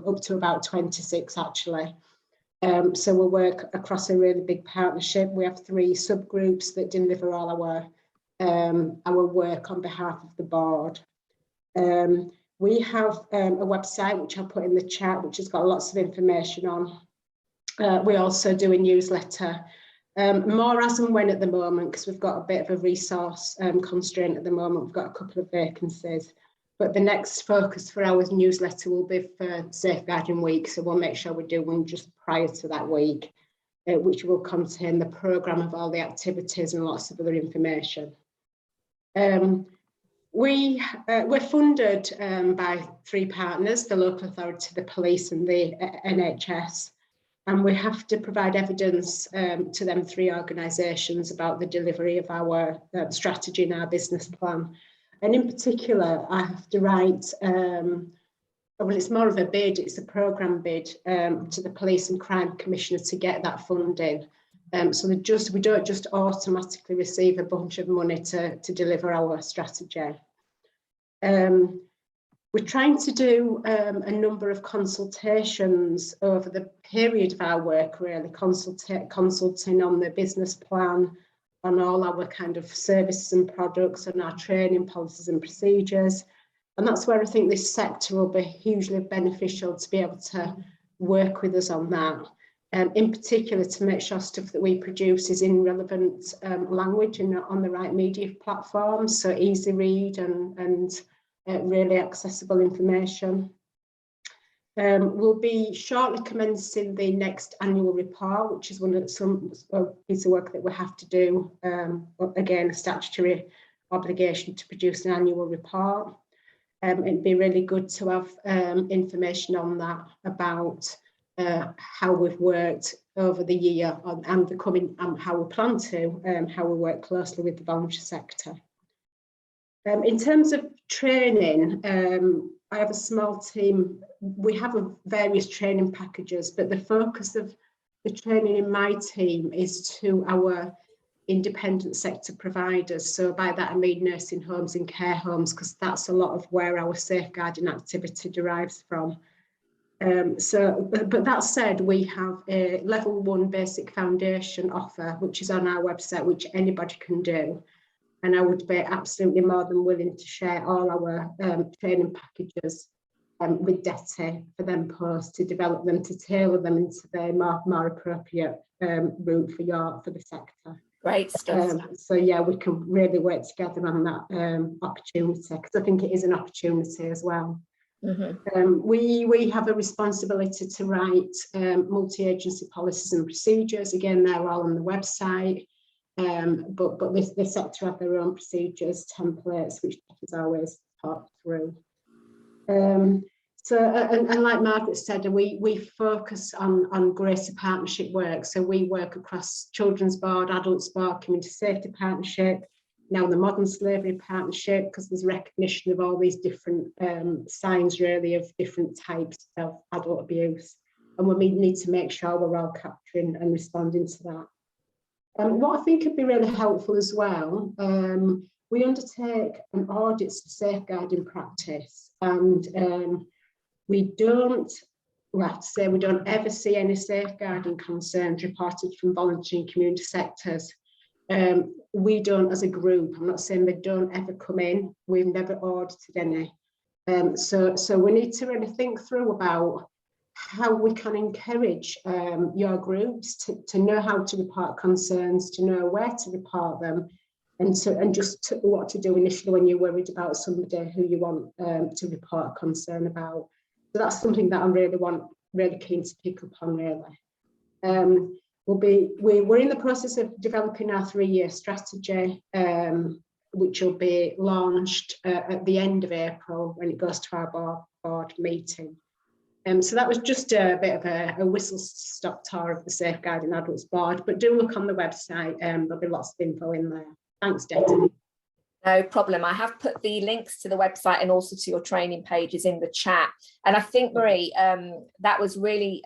up to about 26 actually. So we work across a really big partnership. We have 3 subgroups that deliver all our work on behalf of the board. We have a website which I'll put in the chat, which has got lots of information on. We also do a newsletter, more as and when at the moment, because we've got a bit of a resource constraint at the moment. We've got a couple of vacancies, but the next focus for our newsletter will be for Safeguarding Week, so we'll make sure we do one just prior to that week, which will contain the programme of all the activities and lots of other information. We're funded by 3 partners, the local authority, the police and the NHS, and we have to provide evidence to them 3 organisations about the delivery of our strategy and our business plan. And in particular, I have to write, well, it's more of a bid, it's a programme bid to the Police and Crime Commissioner to get that funding. So we don't just automatically receive a bunch of money to deliver our strategy. We're trying to do a number of consultations over the period of our work, really, consulting on the business plan, on all our kind of services and products, on our training policies and procedures. And that's where I think this sector will be hugely beneficial to be able to work with us on that. In particular, to make sure stuff that we produce is in relevant language and on the right media platforms, so easy read and really accessible information. We'll be shortly commencing the next annual report, which is one of some piece of work that we have to do. Again, a statutory obligation to produce an annual report. It'd be really good to have information on that about how we've worked over the year and the coming, how we plan to, how we work closely with the voluntary sector. In terms of training, I have a small team. We have various training packages, but the focus of the training in my team is to our independent sector providers. So by that I mean nursing homes and care homes, because that's a lot of where our safeguarding activity derives from. But that said, we have a level 1 basic foundation offer, which is on our website, which anybody can do. And I would be absolutely more than willing to share all our training packages with DETI for them post to develop them, to tailor them into their more appropriate route for the sector. Great stuff. So yeah, we can really work together on that opportunity, because I think it is an opportunity as well. Mm-hmm. We have a responsibility to write multi-agency policies and procedures. Again, they're all on the website. But the sector have their own procedures, templates, which is always talked through. So, and like Margaret said, we focus on greater partnership work. So we work across Children's Board, Adults Board, Community Safety Partnership, now the Modern Slavery Partnership, because there's recognition of all these different signs, really, of different types of adult abuse. and we need to make sure we're all capturing and responding to that. What I think would be really helpful as well, we undertake an audit of safeguarding practice, and we don't ever see any safeguarding concerns reported from voluntary and community sectors. We don't as a group, I'm not saying they don't ever come in, we've never audited any. So we need to really think through about how we can encourage your groups to know how to report concerns, to know where to report them, and what to do initially when you're worried about somebody who you want to report a concern about. So that's something that I really keen to pick up on, really. We're in the process of developing our 3-year strategy, which will be launched at the end of April when it goes to our board meeting. So that was just a bit of a whistle-stop tour of the Safeguarding Adults Board, but do look on the website, there'll be lots of info in there. Thanks, Detta. No problem. I have put the links to the website and also to your training pages in the chat. And I think, Marie, that was really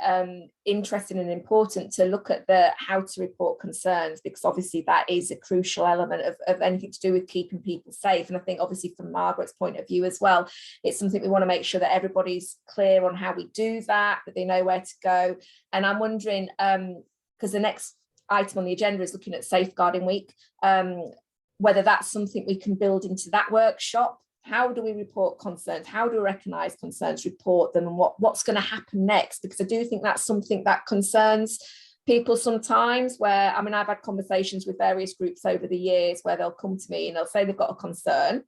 interesting and important to look at the how to report concerns, because obviously that is a crucial element of anything to do with keeping people safe. And I think obviously from Margaret's point of view as well, it's something we want to make sure that everybody's clear on how we do that they know where to go. And I'm wondering, because the next item on the agenda is looking at Safeguarding Week, whether that's something we can build into that workshop. How do we report concerns? How do we recognise concerns, report them, and what's going to happen next? Because I do think that's something that concerns people sometimes, where, I mean, I've had conversations with various groups over the years where they'll come to me and they'll say they've got a concern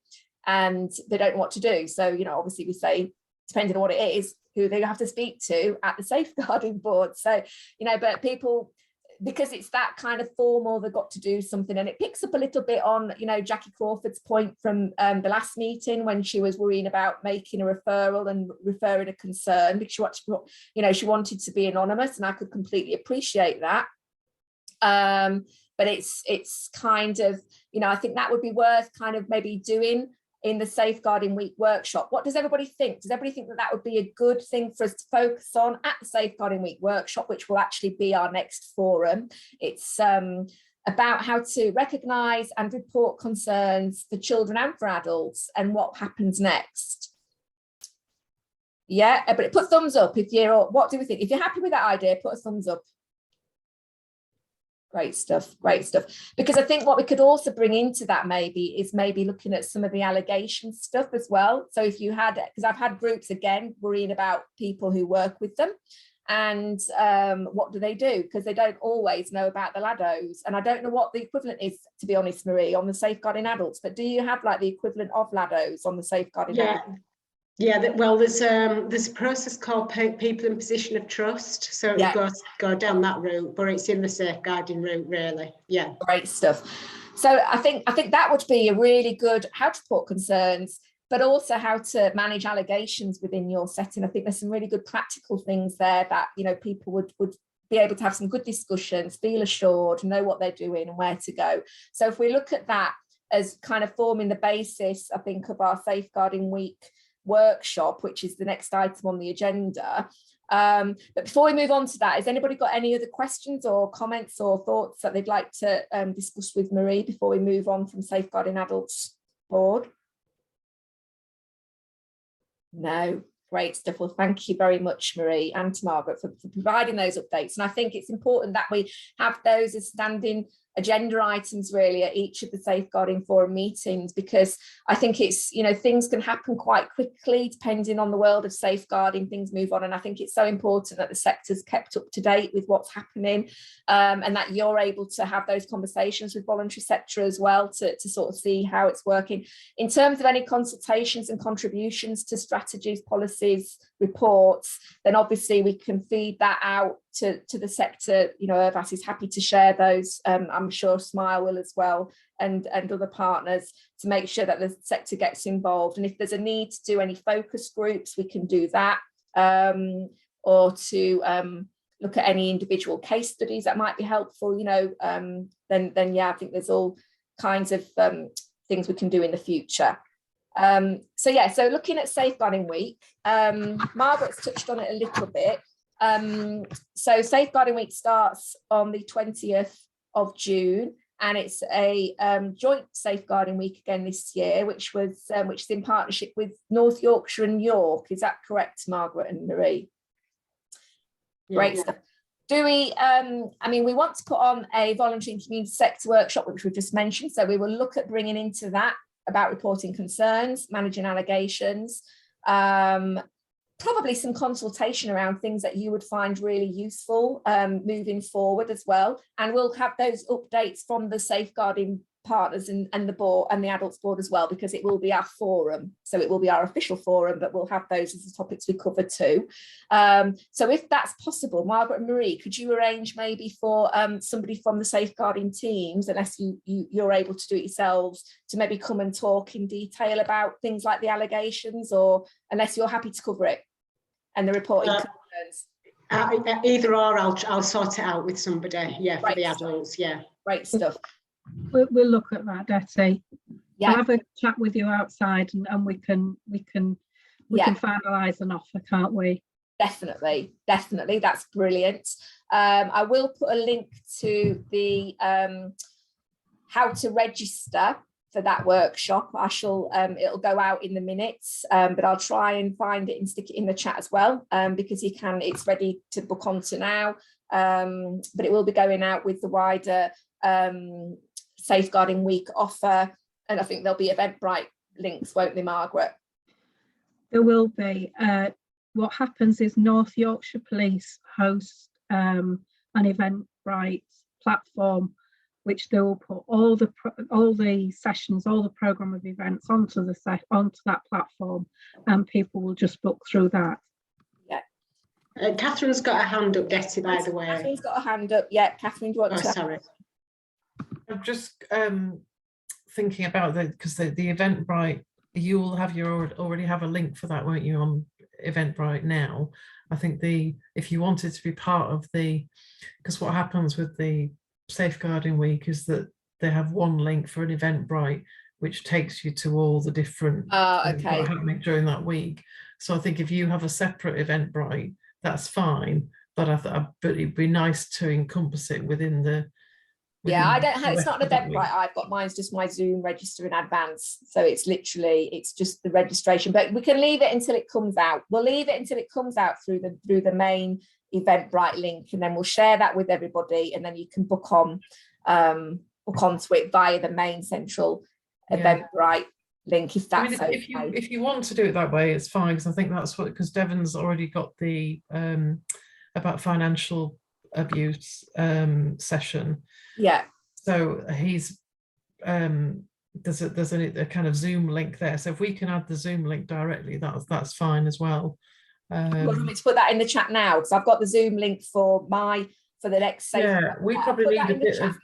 and they don't know what to do. So, you know, obviously we say, depending on what it is, who they have to speak to at the safeguarding board. So, you know, but people, because it's that kind of formal, they've got to do something. And it picks up a little bit on, you know, Jackie Crawford's point from the last meeting when she was worrying about making a referral and referring a concern, because she wanted to be anonymous, and I could completely appreciate that. But it's kind of, you know, I think that would be worth kind of maybe doing in the Safeguarding Week workshop. What does everybody think? Does everybody think that that would be a good thing for us to focus on at the Safeguarding Week workshop, which will actually be our next forum? It's about how to recognise and report concerns for children and for adults, and what happens next. Yeah, but put thumbs up if you're, what do we think? If you're happy with that idea, put a thumbs up. Great stuff, great stuff. Because I think what we could also bring into that is maybe looking at some of the allegation stuff as well. So if you had, because I've had groups again worrying about people who work with them, and what do they do? Because they don't always know about the LADOs. And I don't know what the equivalent is, to be honest, Marie, on the Safeguarding Adults, but do you have like the equivalent of LADOs on the Safeguarding Adults? Yeah, well, there's a process called people in position of trust, so it go down that route, but it's in the safeguarding route, really. Yeah, great stuff. So I think that would be a really good how to report concerns, but also how to manage allegations within your setting. I think there's some really good practical things there that, you know, people would be able to have some good discussions, feel assured, know what they're doing and where to go. So if we look at that as kind of forming the basis, I think, of our Safeguarding Week workshop, which is the next item on the agenda. But before we move on to that, has anybody got any other questions or comments or thoughts that they'd like to discuss with Marie before we move on from Safeguarding Adults Board? No. Great stuff. Well, thank you very much, Marie, and to Margaret for providing those updates. And I think it's important that we have those as standing agenda items really at each of the Safeguarding Forum meetings, because I think it's, you know, things can happen quite quickly depending on the world of safeguarding, things move on, and I think it's so important that the sector's kept up to date with what's happening, and that you're able to have those conversations with voluntary sector as well to sort of see how it's working. In terms of any consultations and contributions to strategies, policies, reports, then obviously we can feed that out to the sector. You know, Irvas is happy to share those. I'm sure Smile will as well, and other partners, to make sure that the sector gets involved. And if there's a need to do any focus groups, we can do that, or to look at any individual case studies that might be helpful, you know, then yeah, I think there's all kinds of things we can do in the future. So looking at Safeguarding Week, Margaret's touched on it a little bit. So Safeguarding Week starts on the 20th of June, and it's a joint Safeguarding Week again this year, which is in partnership with North Yorkshire and York. Is that correct, Margaret and Marie? Great stuff. Do we, I mean, we want to put on a voluntary and community sector workshop, which we just mentioned. So we will look at bringing into that about reporting concerns, managing allegations, probably some consultation around things that you would find really useful moving forward as well. And we'll have those updates from the safeguarding partners and the board and the adults board as well, because it will be our forum. So it will be our official forum, but we'll have those as the topics we cover too. So if that's possible, Margaret and Marie, could you arrange maybe for somebody from the safeguarding teams, unless you're able to do it yourselves, to maybe come and talk in detail about things like the allegations, or unless you're happy to cover it and the reporting concerns? Either or, I'll sort it out with somebody. Yeah, for the adults. Yeah, great stuff. We'll look at that, Detty. Yeah, I'll have a chat with you outside, and we can finalise an offer, can't we? Definitely, that's brilliant. I will put a link to the how to register for that workshop. I shall it'll go out in the minutes, but I'll try and find it and stick it in the chat as well, because it's ready to book onto now, but it will be going out with the wider Safeguarding Week offer, and I think there'll be Eventbrite links, won't they, Margaret? There will be. What happens is North Yorkshire Police host an Eventbrite platform, which they will put all the sessions, all the programme of events onto that platform, and people will just book through that. Yeah. Catherine's got a hand up, Getty, by the way. Catherine's got a hand up. Yeah, Catherine, do you want to? Sorry. I'm just thinking about because the Eventbrite, you'll have already have a link for that, won't you, on Eventbrite now? I think if you wanted to be part of because what happens with the Safeguarding Week is that they have one link for an Eventbrite, which takes you to all the different things that are happening during that week. So I think if you have a separate Eventbrite, that's fine. But but it'd be nice to encompass it within the. Yeah, I don't have, it's not an Eventbrite I've got. Mine's just my Zoom register in advance. So it's just the registration, but we can leave it until it comes out. We'll leave it until it comes out through the main Eventbrite link, and then we'll share that with everybody, and then you can book onto it via the main central Eventbrite link, if that's okay. If you want to do it that way, it's fine, because I think that's because Devon's already got the about financial abuse session. Yeah. So he's there's a kind of Zoom link there. So if we can add the Zoom link directly, that's fine as well. You want me to put that in the chat now, because I've got the Zoom link for the next session. Yeah, we probably need a bit of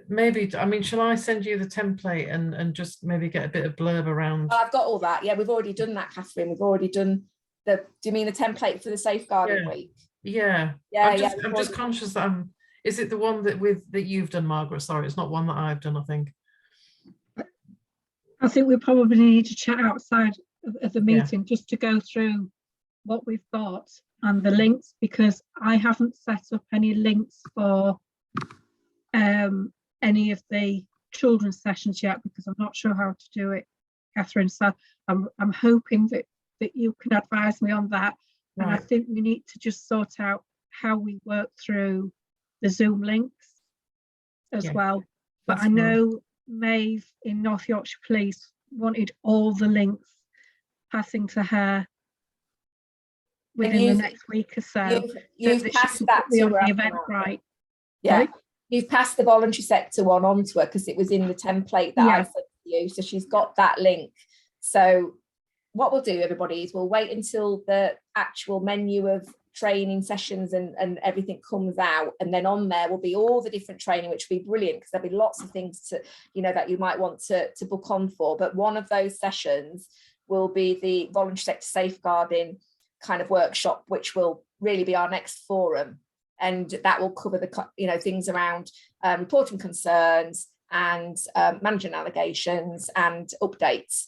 maybe. I mean, shall I send you the template and just maybe get a bit of blurb around? I've got all that. Yeah, we've already done that, Catherine. We've already done do you mean the template for the Safeguarding Week? Yeah. I'm just conscious that is it the one that you've done, Margaret? Sorry, it's not one that I've done, I think. I think we probably need to chat outside of the meeting just to go through what we've got and the links, because I haven't set up any links for any of the children's sessions yet, because I'm not sure how to do it, Catherine. So I'm hoping that you can advise me on that. Right. And I think we need to just sort out how we work through the Zoom links as well. But I know Maeve in North Yorkshire Police wanted all the links passing to her within the next week or so. You've passed that to her, Eventbrite. Yeah. Sorry? You've passed the voluntary sector one onto her, because it was in the template that I sent to you. So she's got that link. So what we'll do, everybody, is we'll wait until the actual menu of training sessions and everything comes out, and then on there will be all the different training, which will be brilliant, because there'll be lots of things to that you might want to book on for. But one of those sessions will be the voluntary sector safeguarding kind of workshop, which will really be our next forum, and that will cover the things around reporting concerns and managing allegations and updates.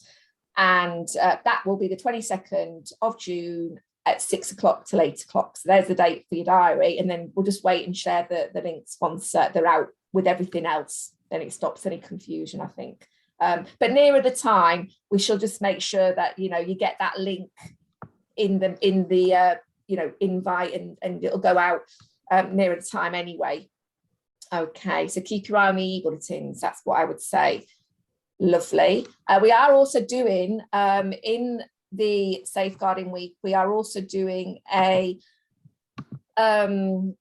And that will be the 22nd of June at 6 o'clock till 8 o'clock. So there's the date for your diary, and then we'll just wait and share the links once they're out with everything else. Then it stops any confusion, I think. But nearer the time, we shall just make sure that, you know, you get that link in the you know, invite, and it'll go out nearer the time anyway. Okay, so keep your eye on the e-bulletins. That's what I would say. Lovely. We are also doing in the Safeguarding Week, we are also doing a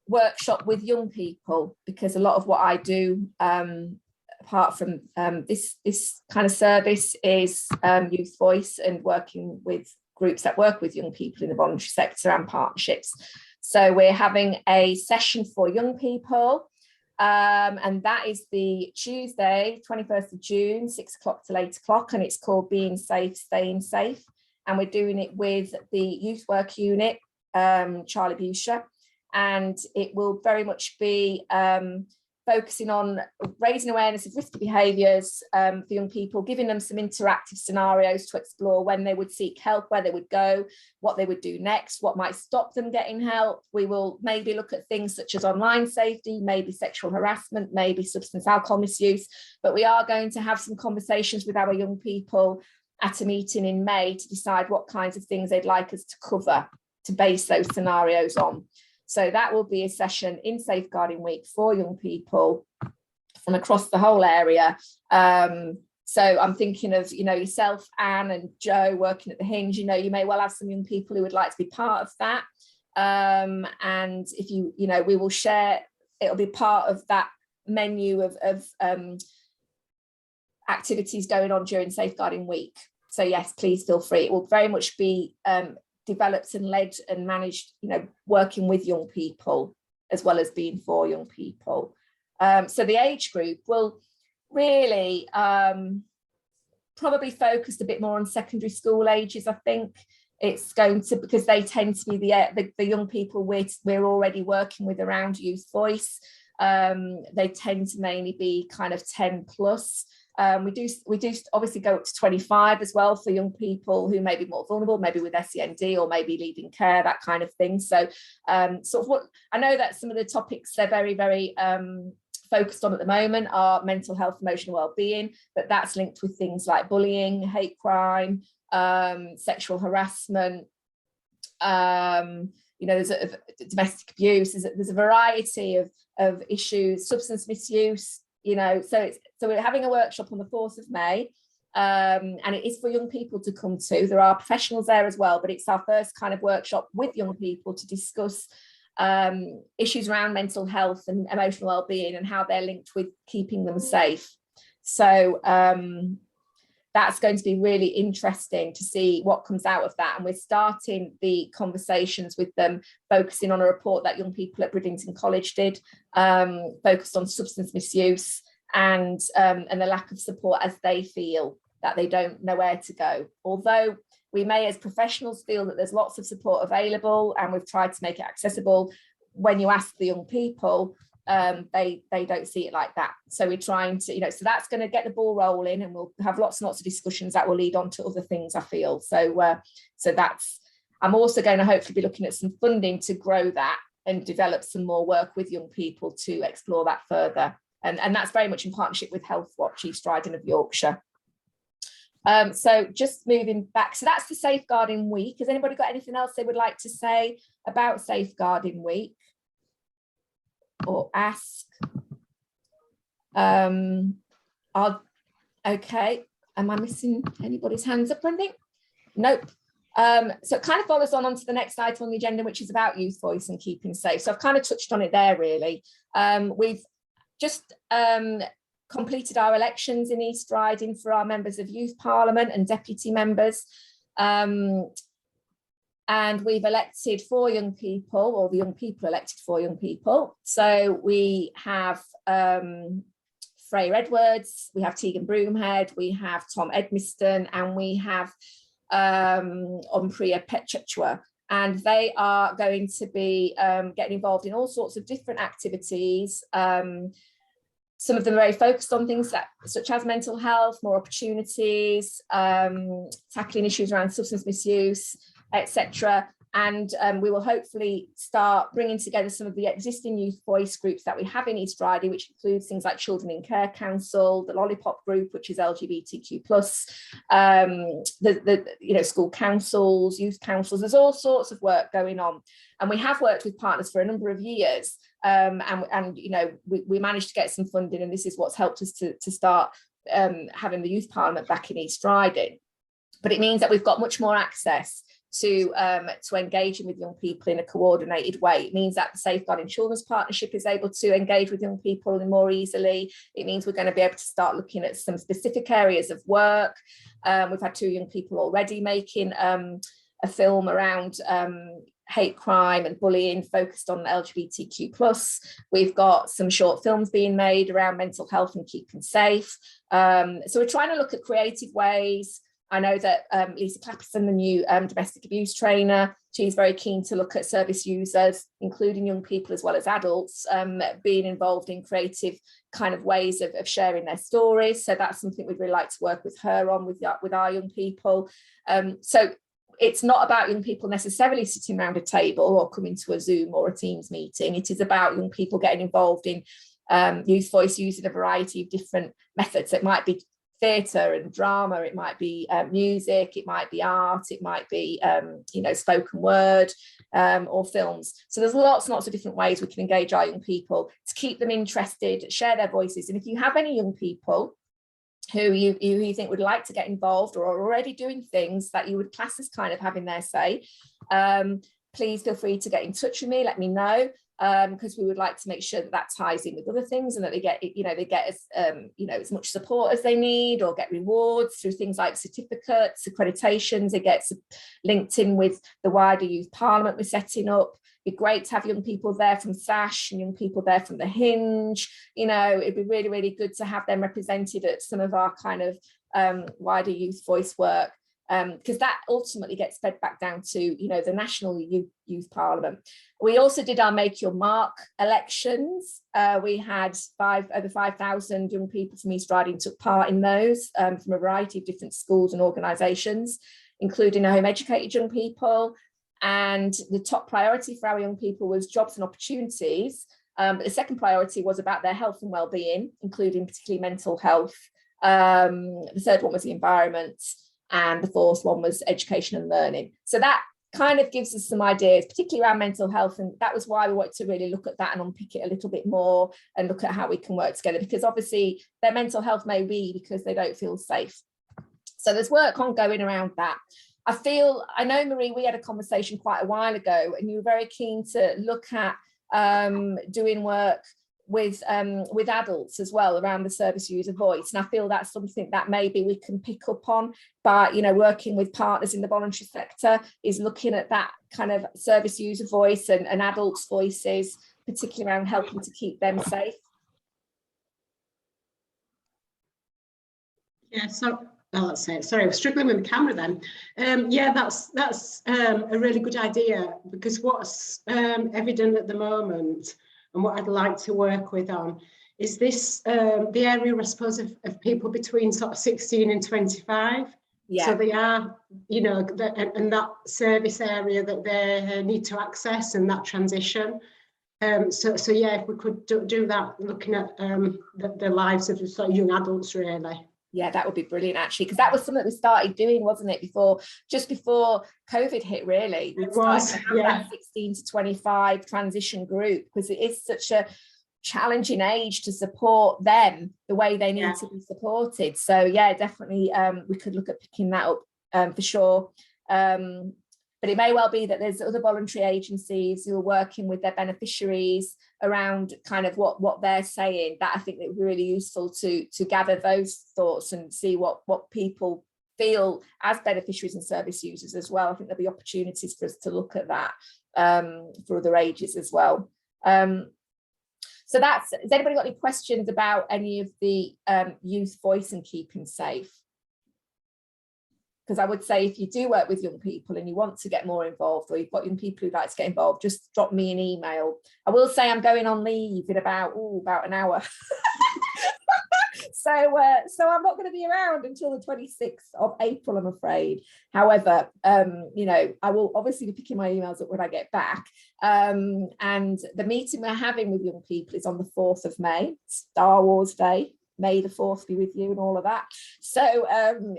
workshop with young people, because a lot of what I do, apart from this kind of service, is Youth Voice and working with groups that work with young people in the voluntary sector and partnerships. So we're having a session for young people, and that is the Tuesday, 21st of June, 6 o'clock till 8 o'clock, and it's called Being Safe, Staying Safe. And we're doing it with the Youth Work Unit, Charlie Busher, and it will very much be focusing on raising awareness of risky behaviours for young people, giving them some interactive scenarios to explore when they would seek help, where they would go, what they would do next, what might stop them getting help. We will maybe look at things such as online safety, maybe sexual harassment, maybe substance alcohol misuse, but we are going to have some conversations with our young people at a meeting in May to decide what kinds of things they'd like us to cover, to base those scenarios on. So that will be a session in Safeguarding Week for young people from across the whole area. So I'm thinking of, you know, yourself, Anne and Joe, working at the Hinge. You know, you may well have some young people who would like to be part of that. And if you know, we will share, it'll be part of that menu of activities going on during Safeguarding Week. So yes, please feel free. It will very much be developed and led and managed, you know, working with young people as well as being for young people. So the age group will really probably focus a bit more on secondary school ages. I think it's going to, because they tend to be the young people we're already working with around Youth Voice. They tend to mainly be kind of 10 plus. We do obviously go up to 25 as well for young people who may be more vulnerable, maybe with SEND or maybe leaving care, that kind of thing. So sort of what I know that some of the topics they're very, very focused on at the moment are mental health, emotional well-being, but that's linked with things like bullying, hate crime, sexual harassment, you know, there's domestic abuse, there's a variety of issues, substance misuse. You know, so we're having a workshop on the 4th of May, and it is for young people to come to. There are professionals there as well, but it's our first kind of workshop with young people to discuss issues around mental health and emotional well-being and how they're linked with keeping them safe. So that's going to be really interesting to see what comes out of that. And we're starting the conversations with them, focusing on a report that young people at Bridlington College did, focused on substance misuse and the lack of support as they feel that they don't know where to go. Although we may as professionals feel that there's lots of support available and we've tried to make it accessible, when you ask the young people, they don't see it like that. So we're trying to, you know, so that's going to get the ball rolling, and we'll have lots and lots of discussions that will lead on to other things, I feel. So so that's, I'm also going to hopefully be looking at some funding to grow that and develop some more work with young people to explore that further. And that's very much in partnership with Healthwatch, East Riding of Yorkshire. So just moving back, so that's the Safeguarding Week. Has anybody got anything else they would like to say about Safeguarding Week or ask? Okay, am I missing anybody's hands up or anything? Nope. So it kind of follows on to the next item on the agenda, which is about Youth Voice and keeping safe. So I've kind of touched on it there, really. We've just completed our elections in East Riding for our members of Youth Parliament and deputy members. And we've elected 4 young people, or the young people elected 4 young people. So we have Freya Edwards, we have Tegan Broomhead, we have Tom Edmiston, and we have Ompriya Petchechwa. And they are going to be getting involved in all sorts of different activities. Some of them are very focused on things such as mental health, more opportunities, tackling issues around substance misuse, etc. And we will hopefully start bringing together some of the existing youth voice groups that we have in East Riding, which includes things like Children in Care Council, the Lollipop Group, which is LGBTQ+, school councils, youth councils. There's all sorts of work going on. And we have worked with partners for a number of years. And we managed to get some funding, and this is what's helped us to start having the Youth Parliament back in East Riding. But it means that we've got much more access to engaging with young people in a coordinated way. It means that the Safeguarding Children's Partnership is able to engage with young people more easily. It means we're going to be able to start looking at some specific areas of work. We've had 2 young people already making a film around hate crime and bullying focused on LGBTQ+. We've got some short films being made around mental health and keeping safe. So we're trying to look at creative ways. I know that Lisa Clapperson, the new domestic abuse trainer, she's very keen to look at service users, including young people as well as adults, being involved in creative kind of ways of sharing their stories. So that's something we'd really like to work with her on with our young people. So it's not about young people necessarily sitting around a table or coming to a Zoom or a Teams meeting. It is about young people getting involved in youth voice using a variety of different methods. It might be theatre and drama, it might be music, it might be art, it might be spoken word or films. So there's lots and lots of different ways we can engage our young people to keep them interested, share their voices. And if you have any young people who you think would like to get involved or are already doing things that you would class as kind of having their say, please feel free to get in touch with me, let me know. Because we would like to make sure that ties in with other things and that they get as much support as they need, or get rewards through things like certificates, accreditations. It gets linked in with the wider Youth Parliament we're setting up. It'd be great to have young people there from SASH and young people there from the Hinge. It'd be really, really good to have them represented at some of our kind of wider youth voice work. Because that ultimately gets fed back down to the National Youth Parliament. We also did our Make Your Mark elections. We had over 5,000 young people from East Riding took part in those from a variety of different schools and organisations, including home educated young people. And the top priority for our young people was jobs and opportunities. But the second priority was about their health and well-being, including particularly mental health. The third one was the environment. And the fourth one was education and learning. So that kind of gives us some ideas, particularly around mental health. And that was why we wanted to really look at that and unpick it a little bit more and look at how we can work together, because obviously their mental health may be because they don't feel safe. So there's work ongoing around that. I know, Marie, we had a conversation quite a while ago and you were very keen to look at doing work with adults as well around the service user voice, and I feel that's something that maybe we can pick up on by working with partners in the voluntary sector, is looking at that kind of service user voice and adults' voices, particularly around helping to keep them safe. Yeah, so that's it. Sorry, I was struggling with the camera then. Yeah, that's a really good idea, because what's evident at the moment and what I'd like to work with on is this, the area, I suppose, of people between sort of 16 and 25. Yeah. So they are, and that service area that they need to access and that transition. So yeah, if we could do that, looking at the lives of sort of young adults, really. Yeah, that would be brilliant, actually, because that was something we started doing, wasn't it, just before COVID hit, really. We started to have that 16 to 25 transition group, because it is such a challenging age to support them the way they need to be supported. So yeah, definitely we could look at picking that up for sure. But it may well be that there's other voluntary agencies who are working with their beneficiaries around kind of what they're saying, that I think it would be really useful to gather those thoughts and see what people feel as beneficiaries and service users as well. I think there'll be opportunities for us to look at that for other ages as well. So has anybody got any questions about any of the youth voice and keeping safe? Because I would say, if you do work with young people and you want to get more involved, or you've got young people who'd like to get involved, just drop me an email. I will say I'm going on leave in about an hour. So I'm not going to be around until the 26th of April, I'm afraid. However, you know, I will obviously be picking my emails up when I get back. And the meeting we're having with young people is on the 4th of May, Star Wars Day. May the 4th be with you and all of that. So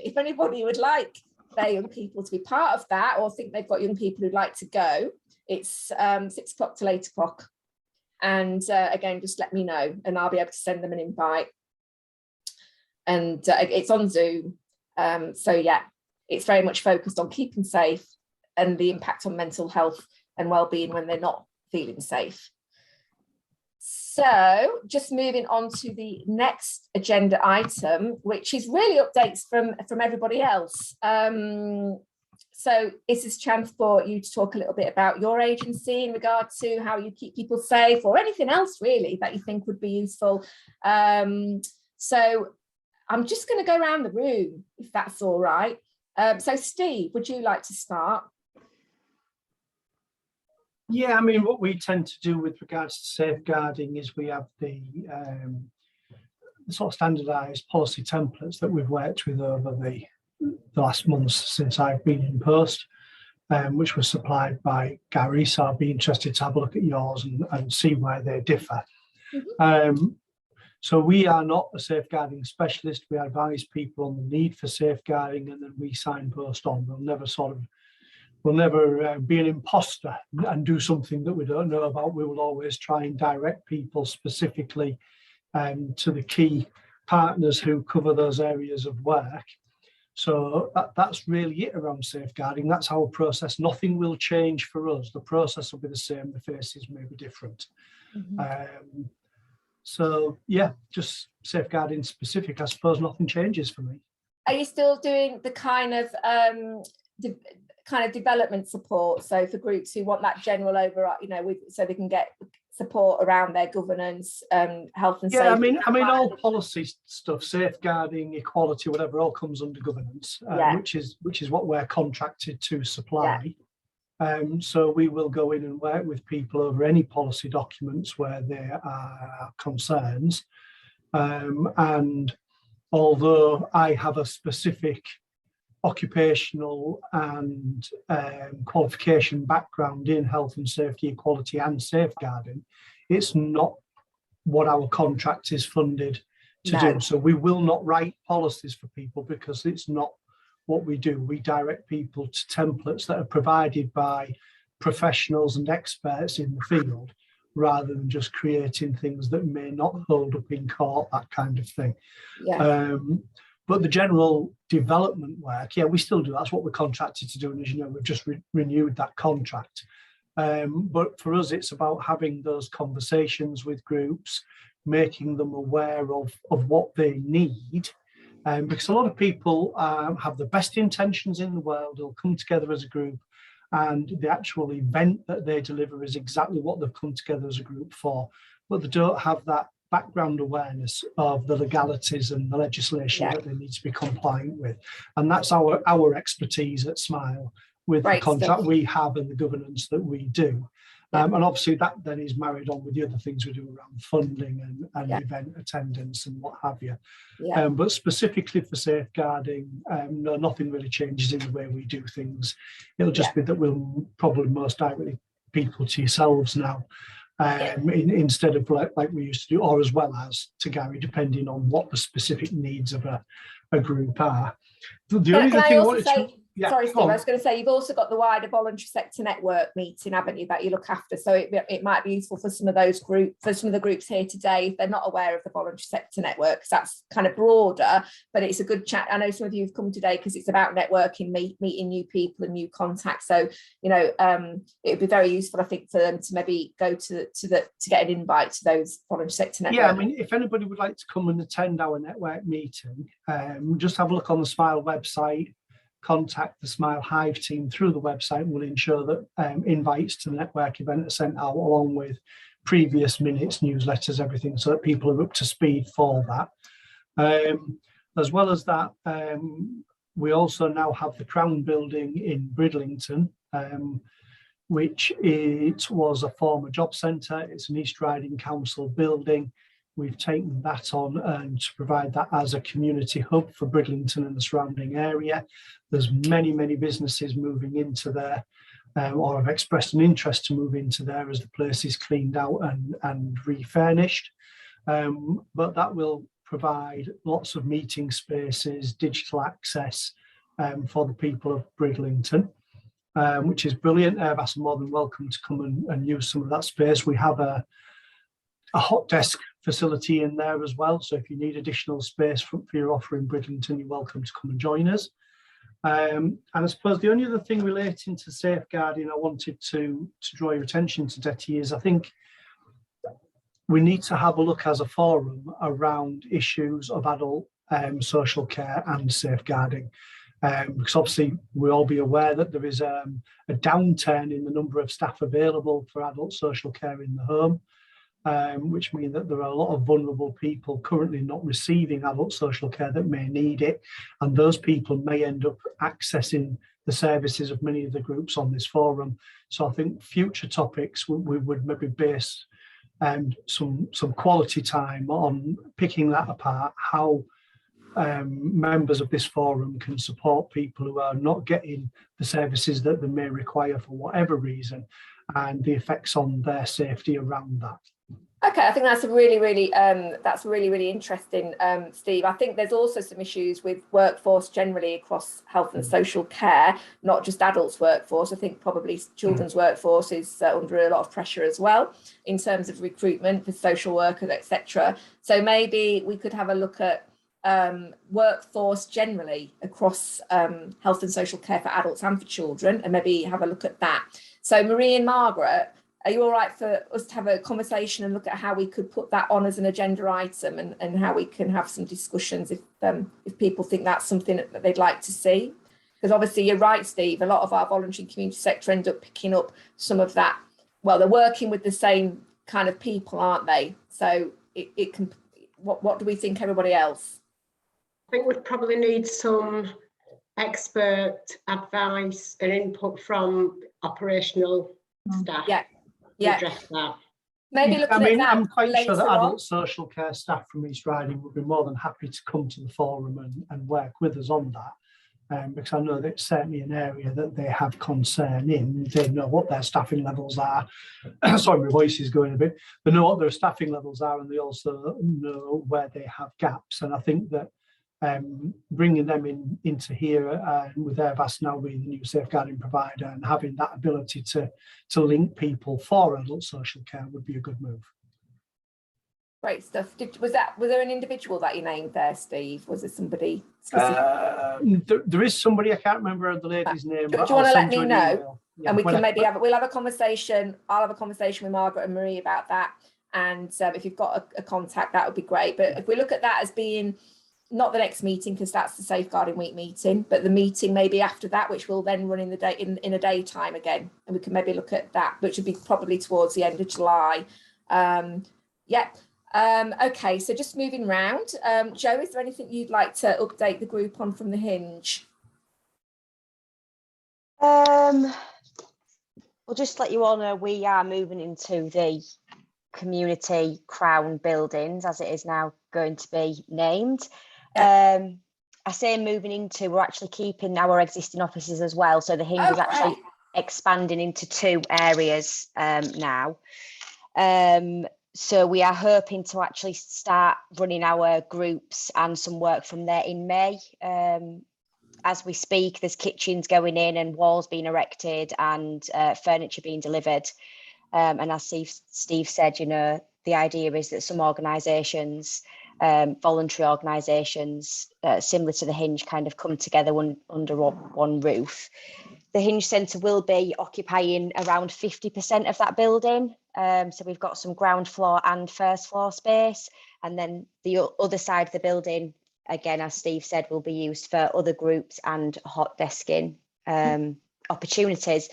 if anybody would like their young people to be part of that, or think they've got young people who'd like to go, it's 6 o'clock till 8 o'clock. And again, just let me know and I'll be able to send them an invite. And it's on Zoom. So yeah, it's very much focused on keeping safe and the impact on mental health and well-being when they're not feeling safe. So just moving on to the next agenda item, which is really updates from everybody else. So this is a chance for you to talk a little bit about your agency in regard to how you keep people safe, or anything else really that you think would be useful. So I'm just going to go around the room, if that's all right. So Steve, would you like to start? Yeah, I mean, what we tend to do with regards to safeguarding is we have the sort of standardised policy templates that we've worked with over the last months since I've been in post, which was supplied by Gary. So I'll be interested to have a look at yours and see where they differ. Mm-hmm. So we are not a safeguarding specialist. We advise people on the need for safeguarding, and then we signpost on. We'll never be an imposter and do something that we don't know about. We will always try and direct people specifically to the key partners who cover those areas of work. So that's really it around safeguarding. That's our process. Nothing will change for us. The process will be the same. The faces may be different. Mm-hmm. So yeah, just safeguarding specific. I suppose nothing changes for me. Are you still doing the kind of development support? So for groups who want that general over, you know, so they can get support around their governance, health and safety. Yeah, I mean, all policy stuff, safeguarding, equality, whatever, all comes under governance, which is what we're contracted to supply. Yeah. So we will go in and work with people over any policy documents where there are concerns. And although I have a specific occupational and qualification background in health and safety, equality and safeguarding, it's not what our contract is funded to do. So we will not write policies for people because it's not what we do. We direct people to templates that are provided by professionals and experts in the field, rather than just creating things that may not hold up in court, that kind of thing. Yeah. But the general development work, yeah, we still do. That's what we're contracted to do. And as you know, we've just renewed that contract. But for us, it's about having those conversations with groups, making them aware of what they need. Because a lot of people have the best intentions in the world. They'll come together as a group, and the actual event that they deliver is exactly what they've come together as a group for. But they don't have that background awareness of the legalities and the legislation that they need to be compliant with. And that's our expertise at Smile, with the contract we have and the governance that we do. And obviously that then is married on with the other things we do around funding and event attendance and what have you. Yeah. But specifically for safeguarding, no, nothing really changes in the way we do things. It'll just be that we'll probably most directly people to yourselves now, instead of like we used to do, or as well as to Gary, depending on what the specific needs of a group are. The only thing I wanted to... Yeah, sorry, Steve, I was going to say, you've also got the wider voluntary sector network meeting, haven't you, that you look after? So it might be useful for some of those groups, for some of the groups here today, if they're not aware of the voluntary sector network, because that's kind of broader, but it's a good chat. I know some of you have come today because it's about networking, meeting new people and new contacts. So, you know, it would be very useful, I think, for them to maybe go to get an invite to those voluntary sector network. Yeah, I mean, if anybody would like to come and attend our network meeting, just have a look on the Smile website. Contact the Smile Hive team through the website, and we'll ensure that invites to the network event are sent out along with previous minutes, newsletters, everything, so that people are up to speed for that. As well as that, we also now have the Crown Building in Bridlington, which it was a former job centre. It's an East Riding Council building. we've taken that on and to provide that as a community hub for Bridlington and the surrounding area. There's many businesses moving into there, or have expressed an interest to move into there as the place is cleaned out and refurnished. But that will provide lots of meeting spaces, digital access for the people of Bridlington, which is brilliant. Airbus are more than welcome to come and use some of that space. We have a hot desk facility in there as well. So if you need additional space for your offer in Bridlington, you're welcome to come and join us. And I suppose the only other thing relating to safeguarding I wanted to draw your attention to, Detty, is I think we need to have a look as a forum around issues of adult social care and safeguarding. Because obviously we'll all be aware that there is a downturn in the number of staff available for adult social care in the home, which means that there are a lot of vulnerable people currently not receiving adult social care that may need it, and those people may end up accessing the services of many of the groups on this forum. So I think future topics we would maybe base some quality time on picking that apart, how members of this forum can support people who are not getting the services that they may require for whatever reason, and the effects on their safety around that. Okay, I think that's really interesting, Steve. I think there's also some issues with workforce generally across health and social care, not just adults workforce. I think probably children's workforce is under a lot of pressure as well in terms of recruitment for social workers, etc. So maybe we could have a look at workforce generally across health and social care for adults and for children, and maybe have a look at that. So Marie and Margaret, are you all right for us to have a conversation and look at how we could put that on as an agenda item, and how we can have some discussions if people think that's something that they'd like to see? Because obviously you're right, Steve, a lot of our voluntary community sector end up picking up some of that. Well, they're working with the same kind of people, aren't they? So it can, what do we think, everybody else? I think we'd probably need some expert advice and input from operational staff. Yeah. Address that. Maybe looking at that. I'm quite sure that on. adult social care staff from East Riding would be more than happy to come to the forum and work with us on that, because I know that it's certainly an area that they have concern in. They know what their staffing levels are. Sorry, my voice is going a bit. They know what their staffing levels are, and they also know where they have gaps. And I think that bringing them into here with Airbus now being the new safeguarding provider and having that ability to link people for adult social care would be a good move. Great stuff. Was there an individual that you named there, Steve? Was there somebody specific? There is somebody, I can't remember the lady's name. Do you want to let me know? Yeah, and we can maybe we'll have a conversation. I'll have a conversation with Margaret and Marie about that. And if you've got a contact, that would be great. But if we look at that as being not the next meeting, because that's the safeguarding week meeting, but the meeting maybe after that, which will then run in the day in a daytime again, and we can maybe look at that, which would be probably towards the end of July. Okay, so just moving round. Jo, is there anything you'd like to update the group on from the Hinge? Well, just to let you all know, we are moving into the community crown buildings, as it is now going to be named. I say moving into, we're actually keeping our existing offices as well. So the Hinge is actually expanding into 2 areas now. So we are hoping to actually start running our groups and some work from there in May. As we speak, there's kitchens going in and walls being erected and furniture being delivered. And as Steve said, you know, the idea is that some organisations, voluntary organisations similar to the Hinge, kind of come together under one roof. The Hinge Centre will be occupying around 50% of that building. So we've got some ground floor and first floor space. And then the other side of the building, again, as Steve said, will be used for other groups and hot desking opportunities.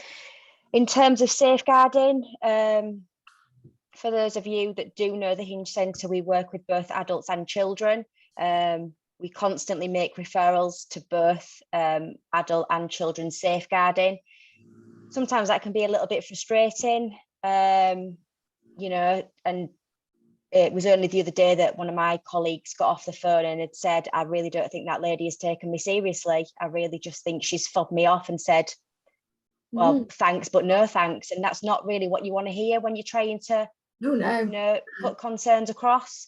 In terms of safeguarding, for those of you that do know the Hinge Centre, we work with both adults and children. We constantly make referrals to both adult and children safeguarding. Sometimes that can be a little bit frustrating, you know, and it was only the other day that one of my colleagues got off the phone and had said, I really don't think that lady has taken me seriously. I really just think she's fobbed me off and said, well, thanks, but no thanks. And that's not really what you want to hear when you're trying to, you know, put concerns across.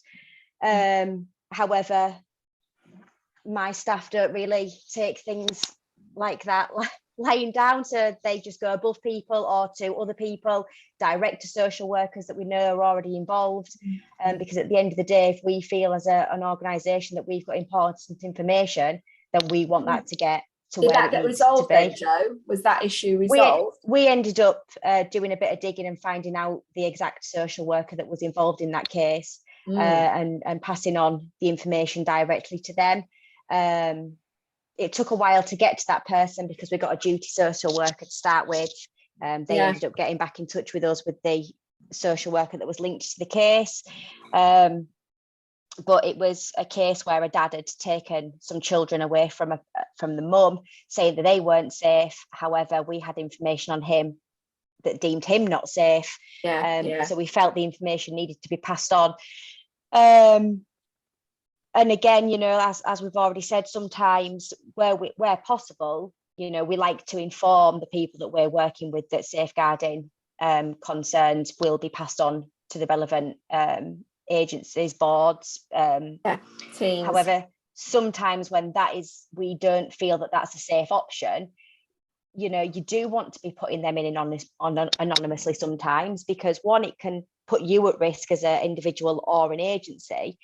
However, my staff don't really take things like that lying down, so they just go above people or to other people, direct to social workers that we know are already involved. Because at the end of the day, if we feel as an organisation that we've got important information, then we want that to get to Did where that it get needs resolved to then, be. Jo? Was that issue resolved? We ended up doing a bit of digging and finding out the exact social worker that was involved in that case, and passing on the information directly to them. It took a while to get to that person because we got a duty social worker to start with. They ended up getting back in touch with us with the social worker that was linked to the case. But it was a case where a dad had taken some children away from the mum, saying that they weren't safe. However, we had information on him that deemed him not safe. So we felt the information needed to be passed on. And again, you know, as we've already said, sometimes where possible, you know, we like to inform the people that we're working with that safeguarding concerns will be passed on to the relevant agencies, boards, teams. However, sometimes when we don't feel that that's a safe option, you know, you do want to be putting them in anonymously sometimes, because one, it can put you at risk as an individual or an agency,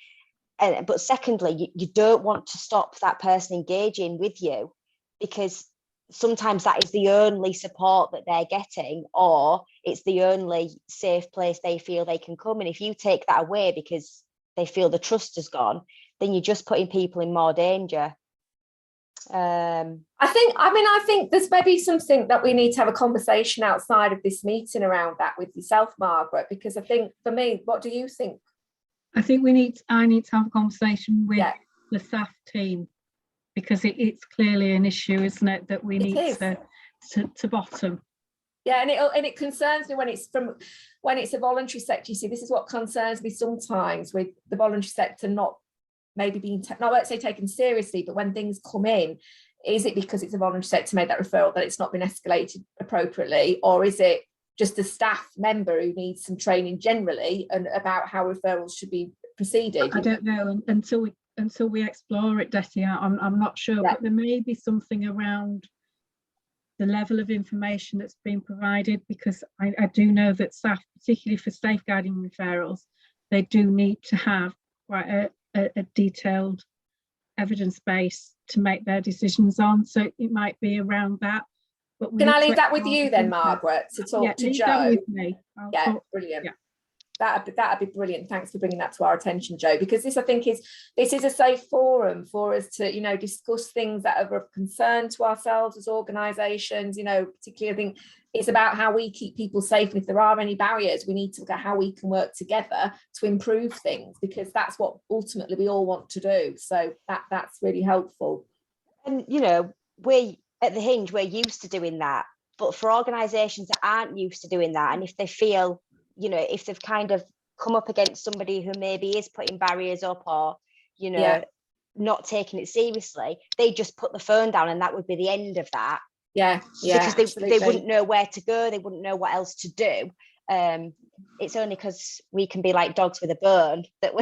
but secondly, you don't want to stop that person engaging with you, because sometimes that is the only support that they're getting, or it's the only safe place they feel they can come. And if you take that away because they feel the trust has gone, then you're just putting people in more danger. I think there's maybe something that we need to have a conversation outside of this meeting around that with yourself, Margaret, because I think for me, what do you think? I think I need to have a conversation with the staff team, because it's clearly an issue, isn't it, that we need to bottom. Yeah, and it concerns me when it's a voluntary sector. You see, this is what concerns me sometimes with the voluntary sector not maybe being I won't say taken seriously, but when things come in, is it because it's a voluntary sector made that referral that it's not been escalated appropriately, or is it just a staff member who needs some training generally and about how referrals should be proceeded? I don't know until we explore it, Detty. I'm not sure, but there may be something around the level of information that's been provided, because I do know that staff, particularly for safeguarding referrals, they do need to have quite a detailed evidence base to make their decisions on. So it might be around that. But can I leave that with you then, Margaret, to talk to Jo? That with me. Brilliant. Yeah. That'd be brilliant. Thanks for bringing that to our attention, Jo, because this, I think, is a safe forum for us to, you know, discuss things that are of concern to ourselves as organisations. You know, particularly I think it's about how we keep people safe, and if there are any barriers, we need to look at how we can work together to improve things, because that's what ultimately we all want to do. So that's really helpful. And you know, we at the Hinge, we're used to doing that, but for organisations that aren't used to doing that, and if they feel, you know, if they've kind of come up against somebody who maybe is putting barriers up, or, you know, not taking it seriously, they just put the phone down, and that would be the end of that. Because they wouldn't know where to go, they wouldn't know what else to do. It's only because we can be like dogs with a bone that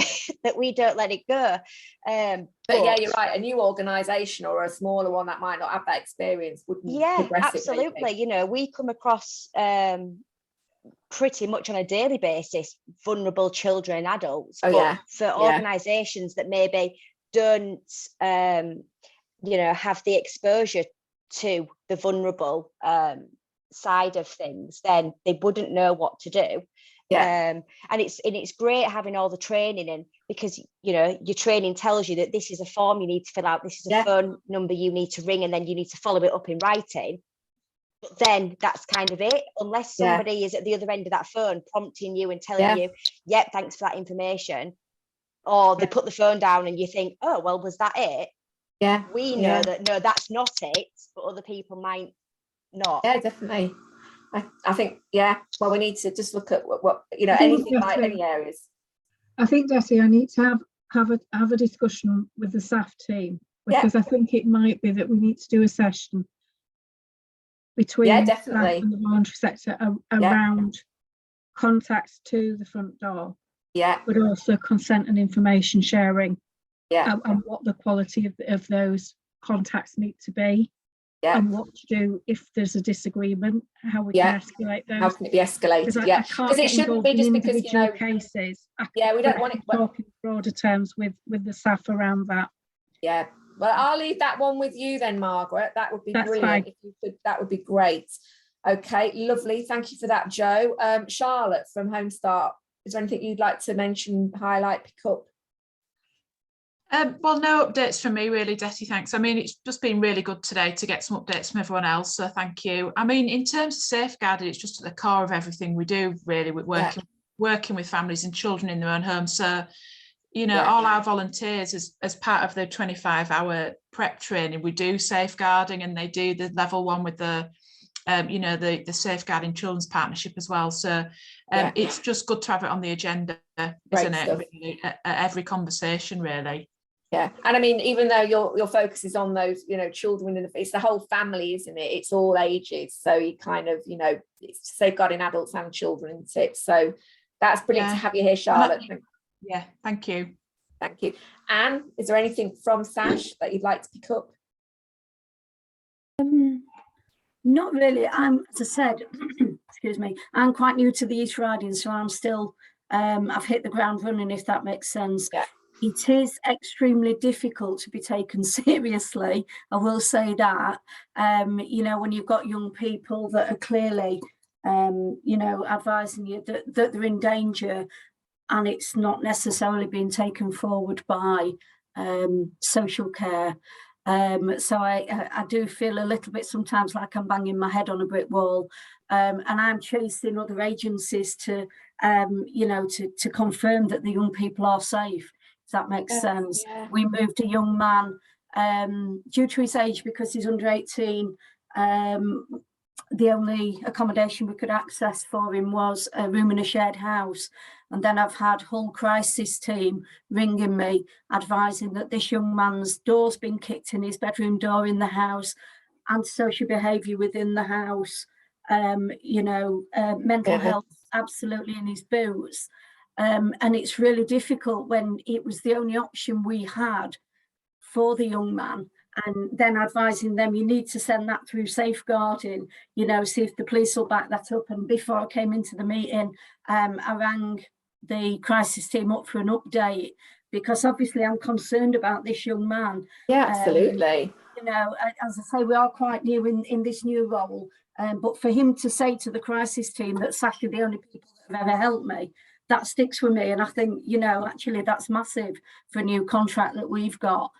we don't let it go. But yeah, you're right. A new organisation or a smaller one that might not have that experience wouldn't. Yeah, absolutely. You know, we come across pretty much on a daily basis vulnerable children and adults. For organisations that maybe don't, you know, have the exposure to the vulnerable side of things, then they wouldn't know what to do. And it's great having all the training in, because you know your training tells you that this is a form you need to fill out, this is a phone number you need to ring, and then you need to follow it up in writing. But then that's kind of it, unless somebody is at the other end of that phone prompting you and telling you, yep, thanks for that information, or they put the phone down and you think, oh well, was that it? We know that no, that's not it, but other people might not. Yeah, definitely. I think, well, we need to just look at what you know, anything like any areas. I think, Desi, I need to have a discussion with the SAF team, because I think it might be that we need to do a session between staff and the voluntary sector around contacts to the front door, but also consent and information sharing, and what the quality of those contacts need to be, and what to do if there's a disagreement, how we can escalate those. How can it be escalated? Because it shouldn't be just because, you know, cases. We don't want it. Talk in broader terms with the staff around that. Yeah. Well, I'll leave that one with you then, Margaret. That would be brilliant. Fine. If you could, that would be great. Okay, lovely. Thank you for that, Joe. Charlotte from Home Start, is there anything you'd like to mention, highlight, pick up? Well, no updates from me really, Detty, thanks. I mean, it's just been really good today to get some updates from everyone else, so thank you. I mean, in terms of safeguarding, it's just at the core of everything we do, really, with working with families and children in their own homes. So, you know, all our volunteers, as part of the 25-hour prep training, we do safeguarding, and they do the level 1 with the you know, the Safeguarding Children's Partnership as well. So it's just good to have it on the agenda, isn't it? Really, at every conversation, really. Yeah, and I mean, even though your focus is on those, you know, children, and it's the whole family, isn't it? It's all ages. So you kind of, you know, it's safeguarding adults and children, isn't it? So that's brilliant to have you here, Charlotte. Yeah, thank you. Thank you. Anne, is there anything from Sash that you'd like to pick up? Not really. As I said, excuse me, I'm quite new to the East Riding, so I'm still, I've hit the ground running, if that makes sense. Yeah. It is extremely difficult to be taken seriously, I will say that. You know, when you've got young people that are clearly, you know, advising you that they're in danger, and it's not necessarily being taken forward by social care. So I do feel a little bit sometimes like I'm banging my head on a brick wall, and I'm chasing other agencies to, you know, to confirm that the young people are safe. If that makes sense. Yeah. We moved a young man due to his age, because he's under 18. The only accommodation we could access for him was a room in a shared house. And then I've had Hull crisis team ringing me, advising that this young man's door's been kicked in, his bedroom door in the house, antisocial behaviour within the house, you know, mental health absolutely in his boots. And it's really difficult when it was the only option we had for the young man. And then advising them, you need to send that through safeguarding, you know, see if the police will back that up. And before I came into the meeting, I rang the crisis team up for an update, because obviously I'm concerned about this young man. Yeah, absolutely. You know, as I say, we are quite new in this new role, but for him to say to the crisis team that Sash are the only people that have ever helped me, that sticks with me. And I think, you know, actually that's massive for a new contract that we've got.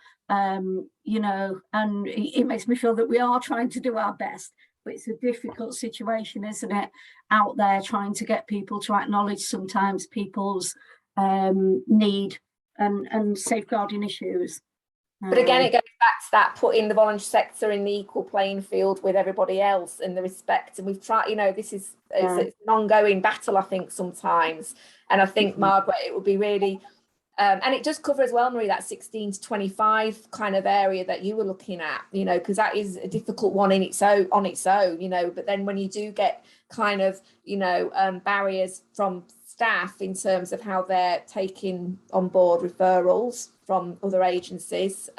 You know, and it makes me feel that we are trying to do our best, but it's a difficult situation, isn't it, out there trying to get people to acknowledge sometimes people's need and safeguarding issues. But again, it goes back to that putting the voluntary sector in the equal playing field with everybody else and the respect. And we've tried, you know, this is it's an ongoing battle, I think, sometimes. And I think, Margaret, it would be really and it does cover as well, Marie, that 16 to 25 kind of area that you were looking at, you know, because that is a difficult one in its own, on its own, you know. But then when you do get kind of, you know, barriers from staff in terms of how they're taking on board referrals from other agencies,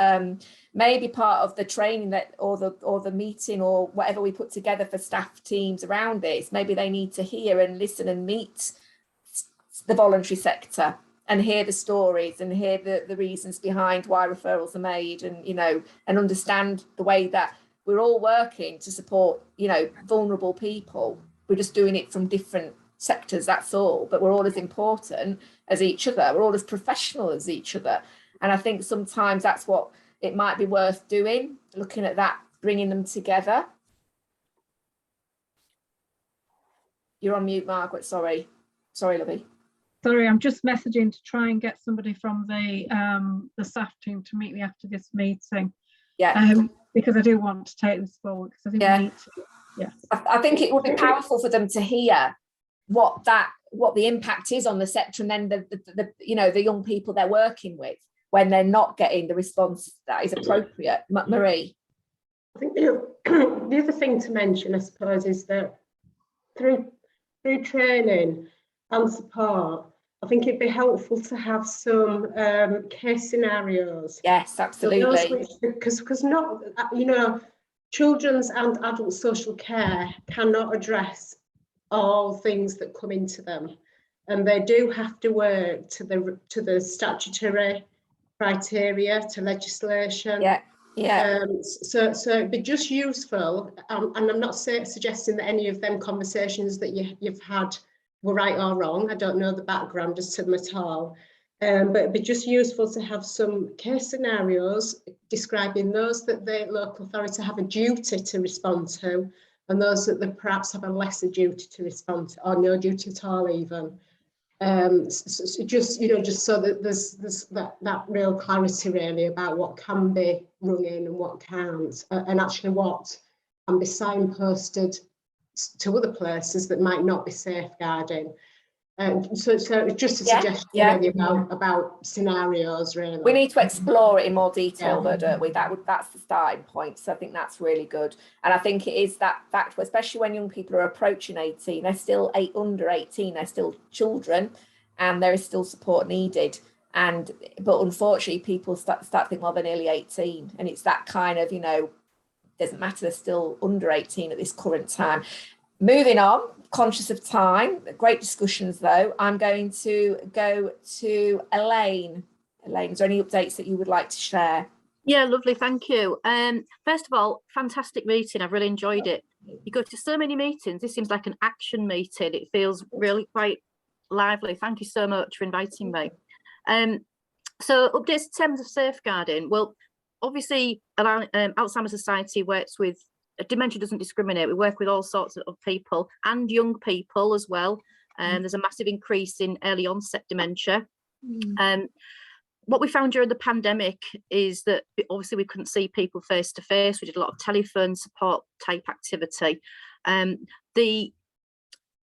maybe part of the training that or the meeting or whatever we put together for staff teams around this, maybe they need to hear and listen and meet the voluntary sector and hear the stories and hear the reasons behind why referrals are made, and, you know, and understand the way that we're all working to support, you know, vulnerable people. We're just doing it from different sectors, that's all, but we're all as important as each other. We're all as professional as each other. And I think sometimes that's what it might be worth doing, looking at that, bringing them together. You're on mute, Margaret, sorry, lovey. Sorry, I'm just messaging to try and get somebody from the staff team to meet me after this meeting. Yeah. Because I do want to take this forward, because I think we need to. Yeah. I think it would be powerful for them to hear what what the impact is on the sector, and then the you know, the young people they're working with when they're not getting the response that is appropriate. Marie? I think the other thing to mention, I suppose, is that through training and support, I think it'd be helpful to have some case scenarios. Yes, absolutely. Because not, you know, children's and adult social care cannot address all things that come into them, and they do have to work to the statutory criteria, to legislation. Yeah. Yeah. So it'd be just useful, and I'm not suggesting that any of them conversations that you've had were right or wrong. I don't know the background as to them at all, but it'd be just useful to have some case scenarios describing those that the local authority have a duty to respond to, and those that they perhaps have a lesser duty to respond to, or no duty at all even. So just, you know, just so that there's that real clarity really about what can be rung in and what can't, and actually what can be signposted to other places that might not be safeguarding. So it's just a suggestion really about scenarios really. We need to explore it in more detail though, don't we? That's the starting point. So I think that's really good. And I think it is that fact, especially when young people are approaching 18, they're still under 18, they're still children, and there is still support needed. But unfortunately people start to think, well, they're nearly 18, and it's that kind of, you know, doesn't matter, they're still under 18 at this current time. Moving on, conscious of time, great discussions though. I'm going to go to Elaine. Elaine, is there any updates that you would like to share? Yeah, lovely, thank you. First of all, fantastic meeting, I've really enjoyed it. You go to so many meetings, this seems like an action meeting. It feels really quite lively. Thank you so much for inviting me. So updates in terms of safeguarding. Well, obviously Alzheimer's Society works with, dementia doesn't discriminate. We work with all sorts of people and young people as well. There's a massive increase in early onset dementia. What we found during the pandemic is that obviously we couldn't see people face to face. We did a lot of telephone support type activity. The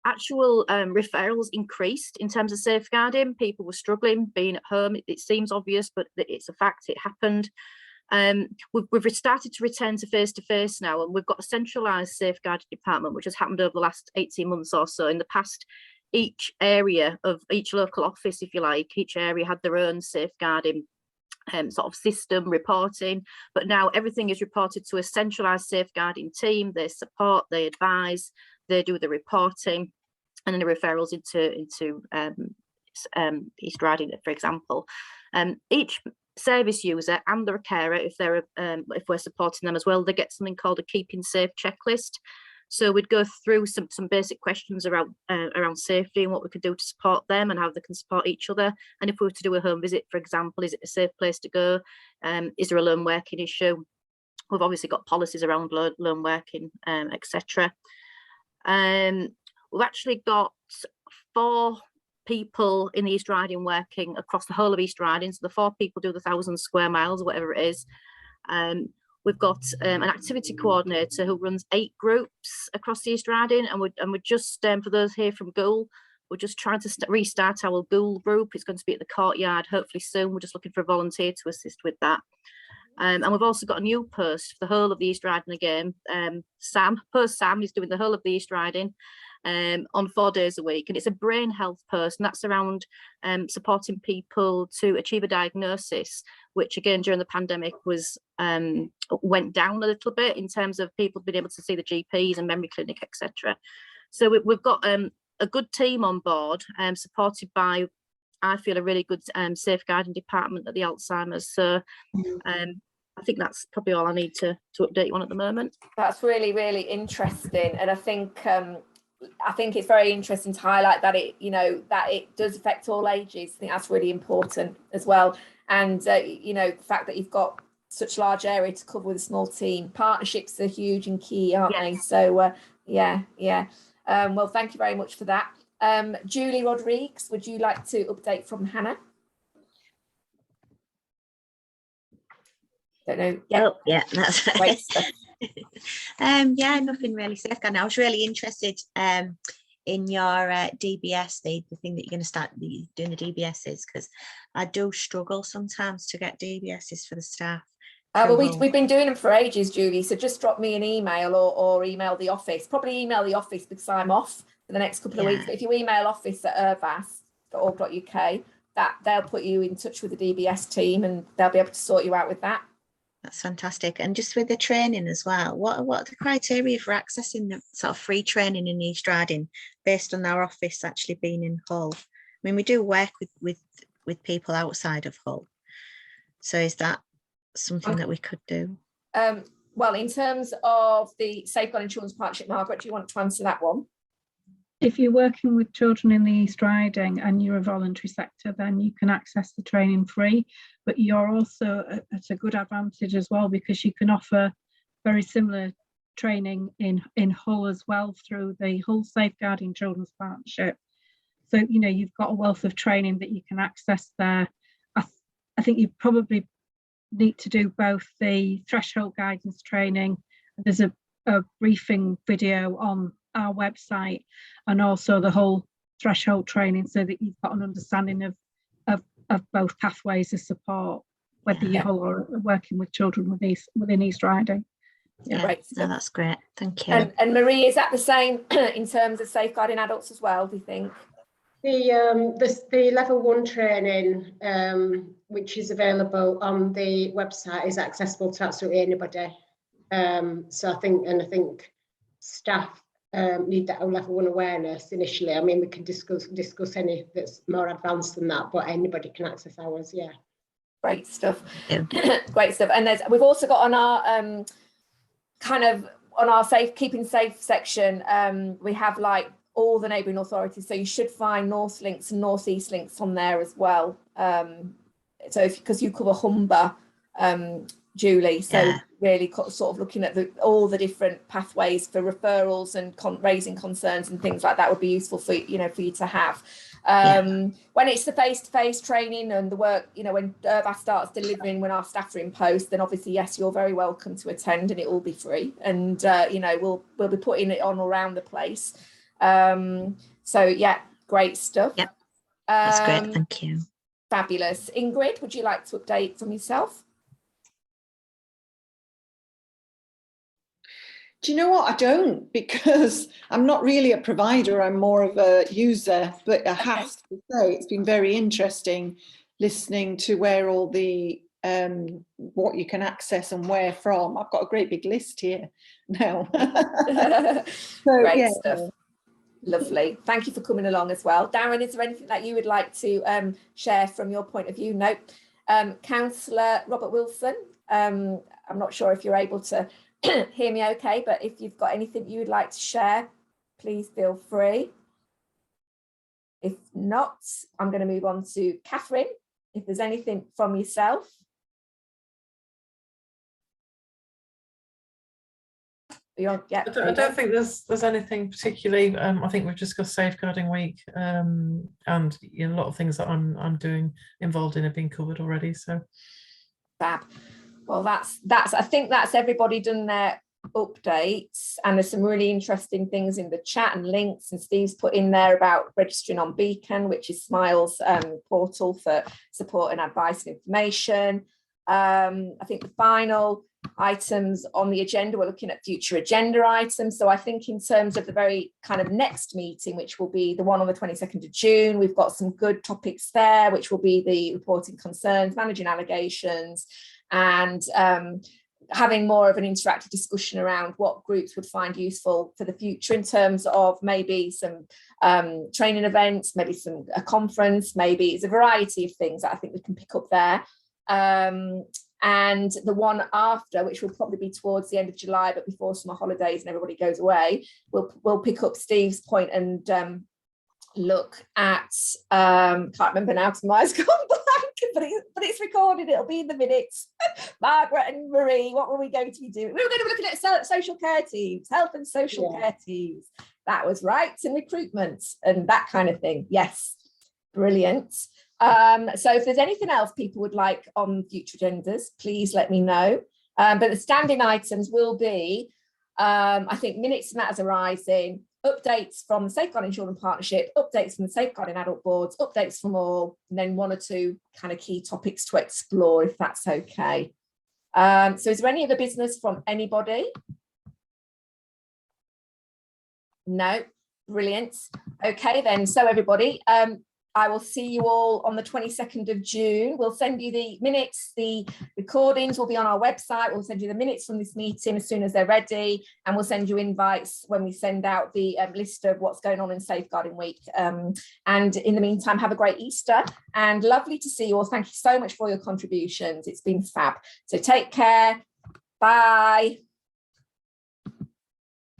actual referrals increased in terms of safeguarding. People were struggling being at home. It seems obvious, but it's a fact, it happened. We've started to return to face now, and we've got a centralised safeguarding department, which has happened over the last 18 months or so. In the past, each area of each local office, if you like, each area had their own safeguarding sort of system reporting, but now everything is reported to a centralised safeguarding team. They support, they advise, they do the reporting, and then the referrals into East Riding, for example. Each service user and their carer, if we're supporting them as well, they get something called a keeping safe checklist. So we'd go through some basic questions around safety and what we could do to support them and how they can support each other. And if we were to do a home visit, for example, is it a safe place to go? Is there a lone working issue? We've obviously got policies around lone working, etc. We've actually got 4 people in the East Riding working across the whole of East Riding. So the 4 people do the 1,000 square miles or whatever it is. We've got an activity coordinator who runs 8 groups across the East Riding, and we're just, for those here from Goole, we're just trying to restart our Goole group. It's going to be at the courtyard hopefully soon. We're just looking for a volunteer to assist with that. And we've also got a new post for the whole of the East Riding again. Sam is doing the whole of the East Riding on 4 days a week, and it's a brain health post, and that's around supporting people to achieve a diagnosis, which again during the pandemic was went down a little bit in terms of people being able to see the GPs and memory clinic, etc. So we've got a good team on board, supported by, I feel, a really good safeguarding department at the Alzheimer's. So I think that's probably all I need to update you on at the moment. That's really, really interesting, and I think it's very interesting to highlight that it does affect all ages. I think that's really important as well. And the fact that you've got such large area to cover with a small team. Partnerships are huge and key, aren't they? So well, thank you very much for that. Julie Rodriguez, would you like to update from Hannah? Don't know. That's great stuff. Yeah, nothing really safeguarding. I was really interested in your DBS, the thing that you're going to start doing the DBSs, because I do struggle sometimes to get DBSs for the staff. Well, we've been doing them for ages, Julie, so just drop me an email or email the office. Probably email the office because I'm off for the next couple of weeks. But if you email office@irvas.org.uk, that they'll put you in touch with the DBS team and they'll be able to sort you out with that. That's fantastic. And just with the training as well, what are the criteria for accessing the sort of free training in East Riding based on our office actually being in Hull? I mean, we do work with people outside of Hull. So is that something that we could do? Well, in terms of the Safeguarding Children's Partnership, Margaret, do you want to answer that one? If you're working with children in the East Riding and you're a voluntary sector, then you can access the training free, but you're also at a good advantage as well, because you can offer very similar training in Hull as well through the Hull Safeguarding Children's Partnership. So, you know, you've got a wealth of training that you can access there. I think you probably need to do both the threshold guidance training. There's a briefing video on our website, and also the whole threshold training, so that you've got an understanding of both pathways of support, whether you're working with children within East Riding. Yeah, Right. No, that's great. Thank you. And Marie, is that the same in terms of safeguarding adults as well, do you think? The level 1 training, which is available on the website, is accessible to absolutely anybody. So I think staff need that level 1 awareness initially. I mean, we can discuss any that's more advanced than that, but anybody can access ours. Yeah. Great stuff. Great stuff. And we've also got on our keeping safe section, we have like all the neighbouring authorities, so you should find North Links and North East Links on there as well. So because you cover Humber, Julie, so really sort of looking at all the different pathways for referrals and raising concerns and things like that would be useful for you to have. When it's the face-to-face training and the work, when IRVAS starts delivering, when our staff are in post, then obviously yes, you're very welcome to attend, and it will be free, and we'll be putting it on around the place. So yeah, great stuff. Yep, that's great. Thank you. Fabulous. Ingrid, would you like to update from yourself? Do you know what? I don't, because I'm not really a provider. I'm more of a user, but I have to say it's been very interesting listening to where all the what you can access and where from. I've got a great big list here now. Great stuff. Lovely. Thank you for coming along as well. Darren, is there anything that you would like to share from your point of view? No. Councillor Robert Wilson, I'm not sure if you're able to hear me okay, but if you've got anything you would like to share, please feel free. If not, I'm going to move on to Catherine. If there's anything from yourself. I don't think there's anything particularly. I think we've discussed Safeguarding Week, and a lot of things that I'm doing involved in have been covered already. So fab. Well, that's. I think that's everybody done their updates, and there's some really interesting things in the chat and links. And Steve's put in there about registering on Beacon, which is Smile's portal for support and advice and information. I think the final items on the agenda, we're looking at future agenda items. So I think in terms of the very kind of next meeting, which will be the one on the 22nd of June, we've got some good topics there, which will be the reporting concerns, managing allegations, and having more of an interactive discussion around what groups would find useful for the future in terms of maybe some training events, maybe a conference, maybe it's a variety of things that I think we can pick up there. And the one after, which will probably be towards the end of July, but before summer holidays and everybody goes away, we'll pick up Steve's point and look at, can't remember now because my eyes gone blank, but it's recorded, it'll be in the minutes. Margaret and Marie, what were we going to be doing? We were going to be looking at social care teams, health and social care teams. That was rights and recruitment and that kind of thing. Yes, brilliant. So if there's anything else people would like on future agendas, please let me know. But the standing items will be, I think, minutes and matters arising, updates from the Safeguarding Children Partnership, updates from the Safeguarding Adult Boards, updates from all, and then 1 or 2 kind of key topics to explore, if that's okay. So is there any other business from anybody? No, brilliant. Okay then, so everybody, I will see you all on the 22nd of June. We'll send you the minutes, the recordings will be on our website. We'll send you the minutes from this meeting as soon as they're ready, and we'll send you invites when we send out the list of what's going on in Safeguarding Week. And in the meantime, have a great Easter, and lovely to see you all. Thank you so much for your contributions. It's been fab. So take care. Bye.